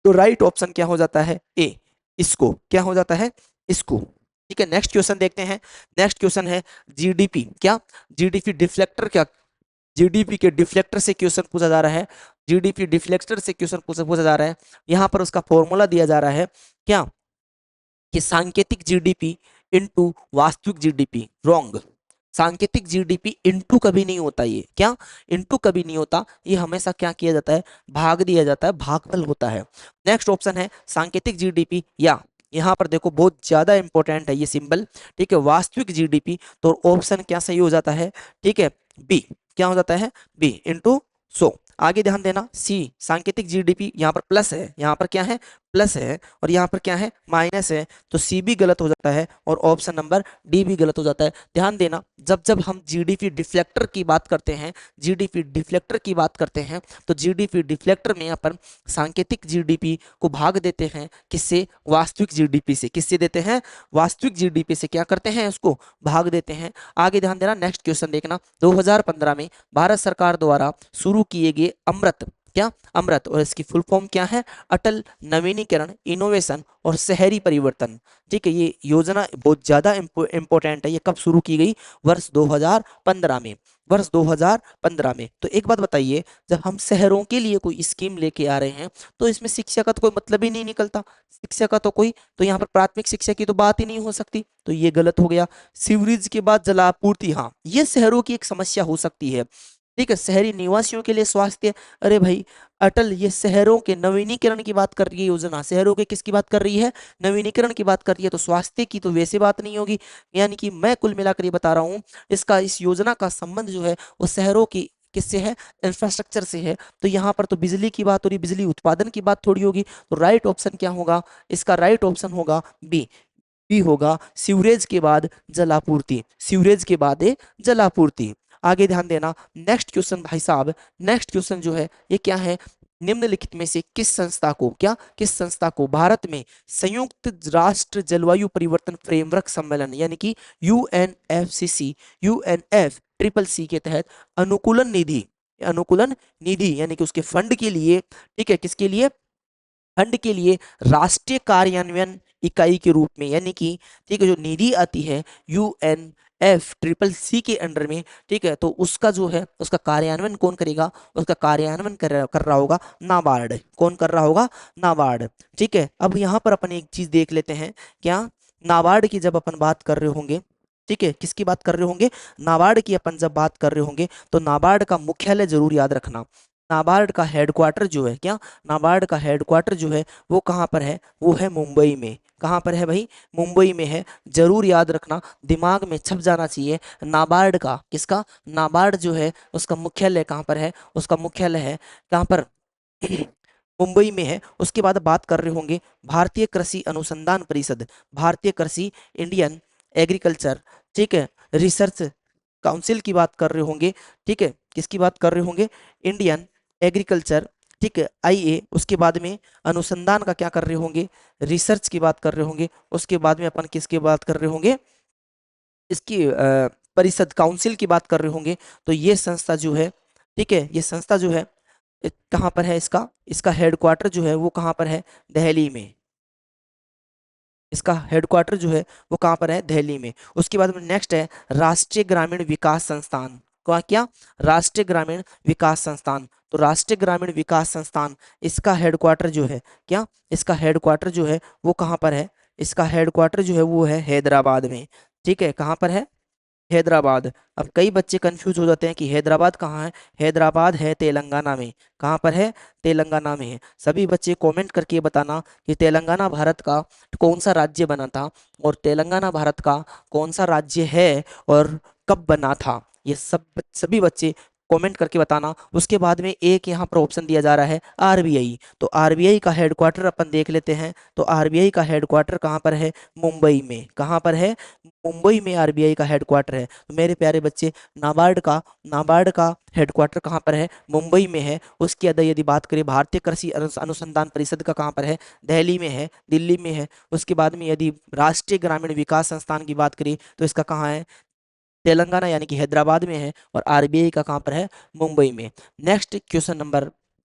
तो राइट ऑप्शन क्या हो जाता है? ए। इसको क्या हो जाता है? इसको। ठीक है, नेक्स्ट क्वेश्चन देखते हैं। नेक्स्ट क्वेश्चन है जीडीपी। क्या? GDP deflector. क्या? जीडीपी के डिफ्लेक्टर से क्वेश्चन पूछा जा रहा है। जीडीपी डिफ्लेक्टर से क्वेश्चन पूछा जा रहा है। यहाँ पर उसका फॉर्मूला दिया जा रहा है क्या? कि सांकेतिक जीडीपी इनटू वास्तविक जीडीपी। रॉन्ग। सांकेतिक जीडीपी इनटू कभी नहीं होता। ये क्या? इनटू कभी नहीं होता। ये हमेशा क्या किया जाता है? भाग दिया जाता है, भागफल होता है। नेक्स्ट ऑप्शन है सांकेतिक जीडीपी, या यहाँ पर देखो बहुत ज्यादा इंपॉर्टेंट है ये सिंबल। ठीक है, वास्तविक जीडीपी। तो ऑप्शन क्या सही हो जाता है? ठीक है, बी। क्या हो जाता है? B into 100। आगे ध्यान देना, सी सांकेतिक जीडीपी, यहाँ पर प्लस है, यहाँ पर क्या है? प्लस है, और यहाँ पर क्या है? माइनस है। तो सी भी गलत हो जाता है और ऑप्शन नंबर डी भी गलत हो जाता है। ध्यान देना, जब जब हम जीडीपी डिफ्लेक्टर की बात करते हैं, जीडीपी डिफ्लेक्टर की बात करते हैं, तो जीडीपी डिफ्लेक्टर में अपन सांकेतिक जीडीपी को भाग देते हैं किससे? वास्तविक जीडीपी से। किससे देते हैं? वास्तविक जीडीपी से क्या करते हैं? उसको भाग देते हैं। आगे ध्यान देना, नेक्स्ट क्वेश्चन देखना। 2015 में भारत सरकार द्वारा शुरू किए गए अमृत, क्या? अमृत, और इसकी फुल फॉर्म क्या है? अटल नवीनीकरण, इनोवेशन और शहरी परिवर्तन। ठीक है, ये योजना बहुत ज्यादा इंपॉर्टेंट है। ये कब शुरू की गई? वर्ष 2015 में। वर्ष 2015 में। तो एक बात बताइए, जब हम शहरों के लिए कोई स्कीम लेके आ रहे हैं तो इसमें शिक्षा का तो कोई मतलब ही नहीं निकलता। शिक्षा का तो कोई, तो यहाँ पर प्राथमिक शिक्षा की तो बात ही नहीं हो सकती। तो ये गलत हो गया। सीवरेज के बाद जलापूर्ति, हाँ ये शहरों की एक समस्या हो सकती है। ठीक है, शहरी निवासियों के लिए स्वास्थ्य, अरे भाई अटल ये शहरों के नवीनीकरण की बात कर रही है योजना। शहरों के किसकी बात कर रही है? नवीनीकरण की बात कर रही है। तो स्वास्थ्य की तो वैसे बात नहीं होगी। यानी कि मैं कुल मिलाकर ये बता रहा हूँ, इसका, इस योजना का संबंध जो है वो शहरों की किससे है? इंफ्रास्ट्रक्चर से है। तो यहाँ पर तो बिजली की बात हो रही, बिजली उत्पादन की बात थोड़ी होगी। तो राइट ऑप्शन क्या होगा? इसका राइट ऑप्शन होगा बी। बी होगा सीवरेज के बाद जलापूर्ति। सीवरेज के बाद जलापूर्ति। आगे ध्यान देना, नेक्स्ट क्वेश्चन भाई साहब, नेक्स्ट क्वेश्चन जो है ये क्या है? निम्नलिखित में से किस संस्था को, क्या किस संस्था को भारत में संयुक्त राष्ट्र जलवायु परिवर्तन फ्रेमवर्क सम्मेलन यानी कि UNFCC, UNFCCC के तहत अनुकूलन निधि, अनुकूलन निधि यानी कि उसके फंड के लिए, ठीक है, किसके लिए? फंड के लिए राष्ट्रीय कार्यान्वयन इकाई के रूप में, यानी कि ठीक है जो निधि आती है UNFCCC के अंडर में, ठीक है, तो उसका जो है उसका कार्यान्वयन कौन करेगा? उसका कार्यान्वयन कर रहा होगा नाबार्ड। कौन कर रहा होगा? नाबार्ड। ठीक है, अब यहाँ पर अपन एक चीज देख लेते हैं। क्या? नाबार्ड की जब अपन बात कर रहे होंगे, ठीक है, किसकी बात कर रहे होंगे? नाबार्ड की अपन जब बात कर रहे होंगे तो नाबार्ड का मुख्यालय जरूर याद रखना। नाबार्ड का हेडक्वार्टर जो है, क्या? नाबार्ड का हेडक्वार्टर जो है वो कहाँ पर है? वो है मुंबई में। कहाँ पर है भाई? मुंबई में है। जरूर याद रखना, दिमाग में छप जाना चाहिए। नाबार्ड का, किसका? नाबार्ड जो है उसका मुख्यालय कहाँ पर है? उसका मुख्यालय है कहाँ पर? मुंबई में है। उसके बाद बात कर रहे होंगे भारतीय कृषि अनुसंधान परिषद, भारतीय कृषि, इंडियन एग्रीकल्चर, ठीक है, रिसर्च काउंसिल की बात कर रहे होंगे। ठीक है, किसकी बात कर रहे होंगे? इंडियन एग्रीकल्चर, ठीक है, IA। उसके बाद में अनुसंधान का क्या कर रहे होंगे? रिसर्च की बात कर रहे होंगे। उसके बाद में अपन किसकी बात कर रहे होंगे? इसकी परिषद, काउंसिल की बात कर रहे होंगे। तो ये संस्था जो है, ठीक है, ये संस्था जो है कहाँ पर है इसका, इसका हेडक्वार्टर जो है वो कहाँ पर है, दिल्ली में। इसका हेडक्वार्टर जो है वो कहाँ पर है, दिल्ली में। उसके बाद में नेक्स्ट है राष्ट्रीय ग्रामीण विकास संस्थान। क्या, राष्ट्रीय ग्रामीण विकास संस्थान। तो राष्ट्रीय ग्रामीण विकास संस्थान, इसका हेडक्वार्टर जो है, क्या, इसका हेडक्वार्टर जो है वो कहाँ पर है, इसका हेडक्वार्टर जो है वो है हैदराबाद में। ठीक है, कहाँ पर है, हैदराबाद। अब कई बच्चे कंफ्यूज हो जाते हैं कि हैदराबाद कहाँ है, हैदराबाद है तेलंगाना में। कहाँ पर है, तेलंगाना में है। सभी बच्चे कमेंट करके बताना कि तेलंगाना भारत का कौन सा राज्य बना था, और तेलंगाना भारत का कौन सा राज्य है और कब बना था। ये सभी बच्चे कमेंट करके बताना। उसके बाद में एक यहाँ पर ऑप्शन दिया जा रहा है आरबीआई। तो आरबीआई का हेडक्वार्टर अपन देख लेते हैं। तो आरबीआई का हेडक्वार्टर कहाँ पर है, मुंबई में। कहाँ पर है, मुंबई में आरबीआई का हेडक्वार्टर है। तो मेरे प्यारे बच्चे, नाबार्ड का हेडक्वार्टर कहाँ पर है, मुंबई में है। उसके अंदर यदि बात करें भारतीय कृषि अनुसंधान परिषद का कहाँ पर है, दिल्ली में है, दिल्ली में है। उसके बाद में यदि राष्ट्रीय ग्रामीण विकास संस्थान की बात करें तो इसका कहाँ है, तेलंगाना यानी कि हैदराबाद में है। और आरबीआई का कहाँ पर है, मुंबई में। Next question number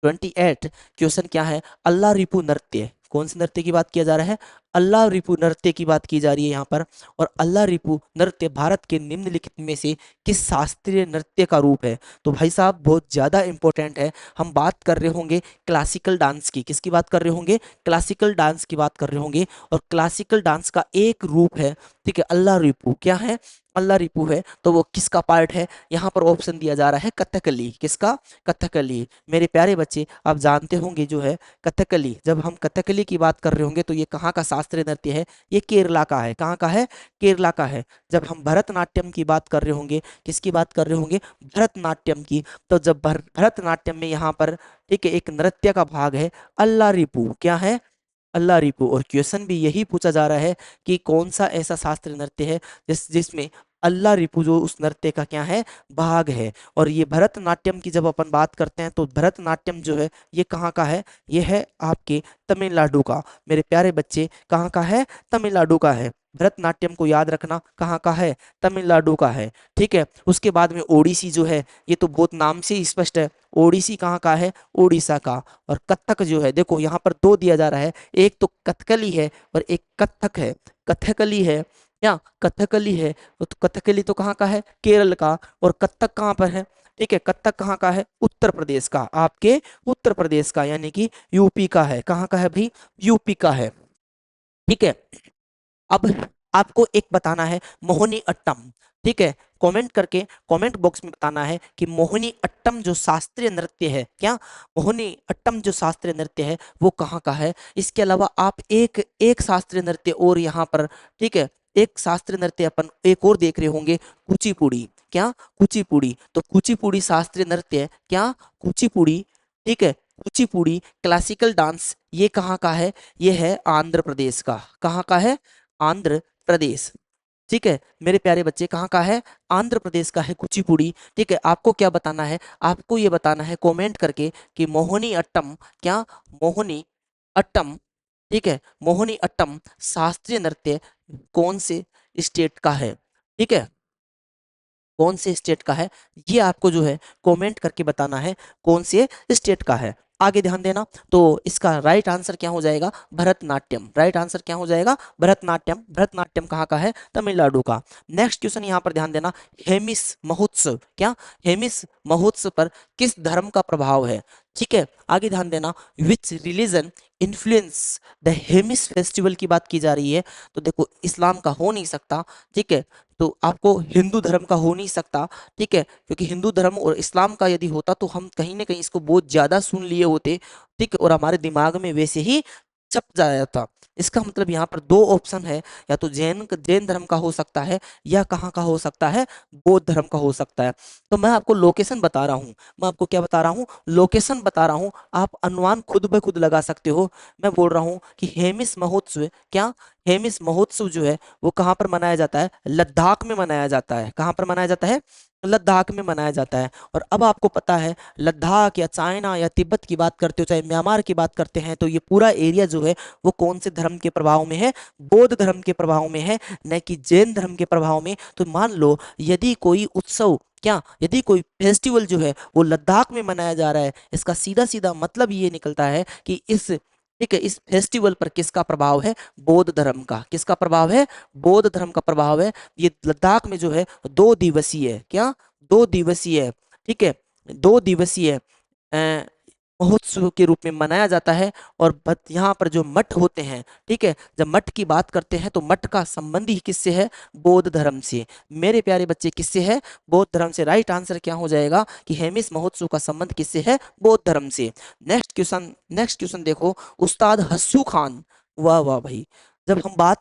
28। क्वेश्चन क्या है, अल्लाह रिपु नृत्य। कौन से नृत्य की बात किया जा रहा है, अल्लाह रिपु नृत्य की बात की जा रही है यहाँ पर। और अल्लाह रिपु नृत्य भारत के निम्नलिखित में से किस शास्त्रीय नृत्य का रूप है। तो भाई साहब बहुत ज्यादा इंपॉर्टेंट है। हम बात कर रहे होंगे क्लासिकल डांस की। किसकी बात कर रहे होंगे, क्लासिकल डांस की बात कर रहे होंगे। और क्लासिकल डांस का एक रूप है, ठीक है, अल्लाह रिपु। क्या है, अल्लाह रिपु है। तो वो किसका पार्ट है, यहाँ पर ऑप्शन दिया जा रहा है कथकली। किसका, कथकली। मेरे प्यारे बच्चे आप जानते होंगे जो है कथकली, जब हम कथकली की बात कर रहे होंगे तो ये कहाँ का शास्त्रीय नृत्य है, ये केरला का है। कहाँ का है, केरला का है। जब हम भरतनाट्यम की बात कर रहे होंगे, किसकी बात कर रहे होंगे, भरतनाट्यम की। तो जब भरतनाट्यम में यहाँ पर, ठीक है, एक नृत्य का भाग है अल्लाह रिपु। क्या है, अल्लाह रिपु। और क्वेश्चन भी यही पूछा जा रहा है कि कौन सा ऐसा शास्त्रीय नृत्य है जिसमें अल्लाह रिपु जो उस नृत्य का क्या है, भाग है। और ये भरतनाट्यम की जब अपन बात करते हैं तो भरतनाट्यम जो है ये कहाँ का है, ये है आपके तमिलनाडु का। मेरे प्यारे बच्चे कहाँ का है, तमिलनाडु का है। भरतनाट्यम को याद रखना, कहाँ का है, तमिलनाडु का है। ठीक है, उसके बाद में ओडिसी जो है, ये तो बहुत नाम से ही स्पष्ट है, ओडिसी कहाँ का है, उड़ीसा का। और कथक जो है, देखो यहाँ पर दो दिया जा रहा है, एक तो कथकली है और एक कथक है। कथकली है, क्या, कथकली है। तो कथकली तो कहाँ का है, केरल का। और कथक कहाँ पर है, ठीक है, कथक कहाँ का है, उत्तर प्रदेश का। आपके उत्तर प्रदेश का यानी कि यूपी का है। कहाँ का है भाई, यूपी का है। ठीक है, अब आपको एक बताना है मोहिनी अट्टम। ठीक है, कमेंट करके कमेंट बॉक्स में बताना है कि मोहिनी अट्टम जो शास्त्रीय नृत्य है, क्या, मोहिनी अट्टम जो शास्त्रीय नृत्य है वो कहाँ का है। इसके अलावा आप एक एक शास्त्रीय नृत्य और यहाँ पर, ठीक है, एक शास्त्रीय नृत्य अपन एक और देख रहे होंगे, कुचिपुड़ी। क्या, कुचिपुड़ी। तो कुचिपुड़ी शास्त्रीय नृत्य है, क्या, कुचिपुड़ी। ठीक है, कुचिपुड़ी क्लासिकल डांस, ये कहाँ का है, ये है आंध्र प्रदेश का। कहाँ का है, आंध्र प्रदेश। ठीक है मेरे प्यारे बच्चे, कहाँ का है, आंध्र प्रदेश का है कुचिपुड़ी। ठीक है, आपको क्या बताना है, आपको ये बताना है कमेंट करके कि मोहिनी अट्टम, क्या, मोहिनी अट्टम, ठीक है, मोहिनी अट्टम शास्त्रीय नृत्य कौन से स्टेट का है। ठीक है, कौन से स्टेट का है, ये आपको जो है कमेंट करके बताना है कौन से स्टेट का है। आगे ध्यान देना। तो इसका राइट आंसर क्या हो जाएगा, भरतनाट्यम। राइट आंसर क्या हो जाएगा, भरतनाट्यम। भरतनाट्यम कहाँ का है, तमिलनाडु का। नेक्स्ट क्वेश्चन यहाँ पर ध्यान देना, हेमिस महोत्सव। क्या, हेमिस महोत्सव पर किस धर्म का प्रभाव है। ठीक है, आगे ध्यान देना, विच religion influence the Hemis festival की बात की जा रही है। तो देखो इस्लाम का हो नहीं सकता, ठीक है, तो आपको हिंदू धर्म का हो नहीं सकता। ठीक है, क्योंकि हिंदू धर्म और इस्लाम का यदि होता तो हम कहीं ना कहीं इसको बहुत ज्यादा सुन लिए होते। ठीक है, और हमारे दिमाग में वैसे ही चप जाया था। इसका मतलब यहाँ पर दो ऑप्शन है, या तो जैन धर्म का हो सकता है, या कहाँ का हो सकता है, बौद्ध धर्म का हो सकता है। तो मैं आपको लोकेशन बता रहा हूँ, मैं आपको क्या बता रहा हूँ, लोकेशन बता रहा हूँ। आप अनुमान खुद ब खुद लगा सकते हो। मैं बोल रहा हूँ कि हेमिस महोत्सव, क्या, हेमिस महोत्सव जो है वो कहाँ पर मनाया जाता है, लद्दाख में मनाया जाता है। कहाँ पर मनाया जाता है, लद्दाख में मनाया जाता है। और अब आपको पता है लद्दाख या चाइना या तिब्बत की बात करते हो, चाहे म्यांमार की बात करते हैं, तो ये पूरा एरिया जो है वो कौन से धर्म के प्रभाव में है, बौद्ध धर्म के प्रभाव में है, न कि जैन धर्म के प्रभाव में। तो मान लो यदि कोई उत्सव क्या यदि कोई फेस्टिवल जो है वो लद्दाख में मनाया जा रहा है, इसका सीधा सीधा मतलब ये निकलता है कि इस, ठीक है, इस फेस्टिवल पर किसका प्रभाव है? बौद्ध धर्म का। किसका प्रभाव है? बौद्ध धर्म का प्रभाव है। ये लद्दाख में जो है 2 दिवसीय है। क्या? 2 दिवसीय है, ठीक है, 2 दिवसीय महोत्सव के रूप में मनाया जाता है। और यहाँ पर जो मठ होते हैं, ठीक है, जब मठ की बात करते हैं तो मठ का संबंध ही किससे है? बौद्ध धर्म से। मेरे प्यारे बच्चे, किससे है? बौद्ध धर्म से। राइट आंसर क्या हो जाएगा कि हेमिस महोत्सव का संबंध किससे है? बौद्ध धर्म से। नेक्स्ट क्वेश्चन देखो, उस्ताद हस्सू खान। वाह वाह भाई, जब हम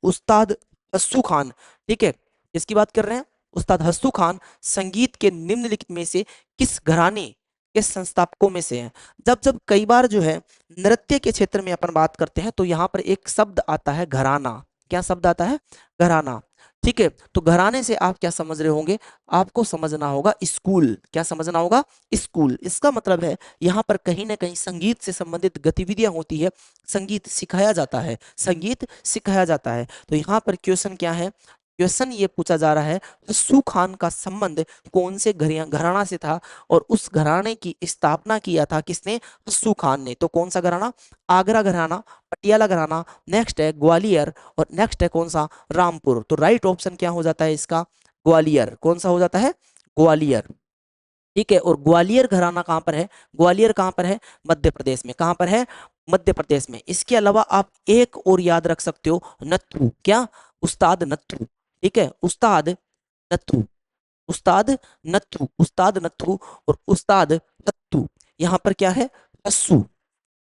उस्ताद हस्सू खान, ठीक है, किसकी बात कर रहे हैं? उस्ताद हस्सू खान संगीत के निम्नलिखित में से किस घराने के संस्थापकों में से हैं? जब जब कई बार जो है नृत्य के क्षेत्र में अपन बात करते हैं तो यहाँ पर एक शब्द आता है घराना। क्या शब्द आता है? घराना। ठीक है, तो घराने से आप क्या समझ रहे होंगे? आपको समझना होगा स्कूल। क्या समझना होगा? स्कूल। इसका मतलब है यहाँ पर कहीं ना कहीं संगीत से संबंधित गतिविधियां होती है, संगीत सिखाया जाता है, संगीत सिखाया जाता है। तो यहाँ पर क्वेश्चन क्या है? क्वेश्चन ये पूछा जा रहा है, हस्सू खान का संबंध कौन से घराना से था और उस घराने की स्थापना किया था किसने? हस्सू खान ने। तो कौन सा घराना? आगरा घराना, पटियाला घराना, नेक्स्ट है ग्वालियर, और नेक्स्ट है कौन सा? रामपुर। तो राइट ऑप्शन क्या हो जाता है इसका? ग्वालियर। कौन सा हो जाता है? ग्वालियर। ठीक है, और ग्वालियर घराना कहाँ पर है? ग्वालियर कहाँ पर है? मध्य प्रदेश में। कहाँ पर है? मध्य प्रदेश में। इसके अलावा आप एक और याद रख सकते हो, नत्थू। क्या? उस्ताद नत्थू। ठीक है, उस्ताद नत्थू, उस्ताद नत्थू, उस्ताद नत्थू और उस्ताद हत्तू। यहाँ पर क्या है? हस्सू।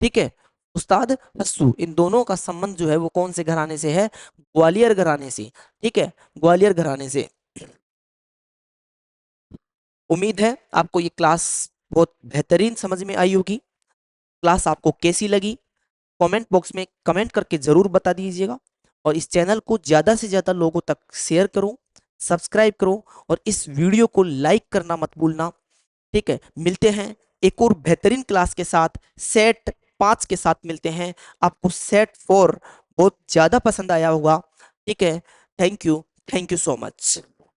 ठीक है, उस्ताद हस्सू, इन दोनों का संबंध जो है वो कौन से घराने से है? ग्वालियर घराने से। ठीक है, ग्वालियर घराने से। उम्मीद है आपको ये क्लास बहुत बेहतरीन समझ में आई होगी। क्लास आपको कैसी लगी कमेंट बॉक्स में कमेंट करके जरूर बता दीजिएगा, और इस चैनल को ज्यादा से ज्यादा लोगों तक शेयर करो, सब्सक्राइब करो, और इस वीडियो को लाइक करना मत भूलना। ठीक है, मिलते हैं एक और बेहतरीन क्लास के साथ। सेट 5 के साथ मिलते हैं। आपको सेट 4 बहुत ज्यादा पसंद आया होगा। ठीक है, थैंक यू सो मच।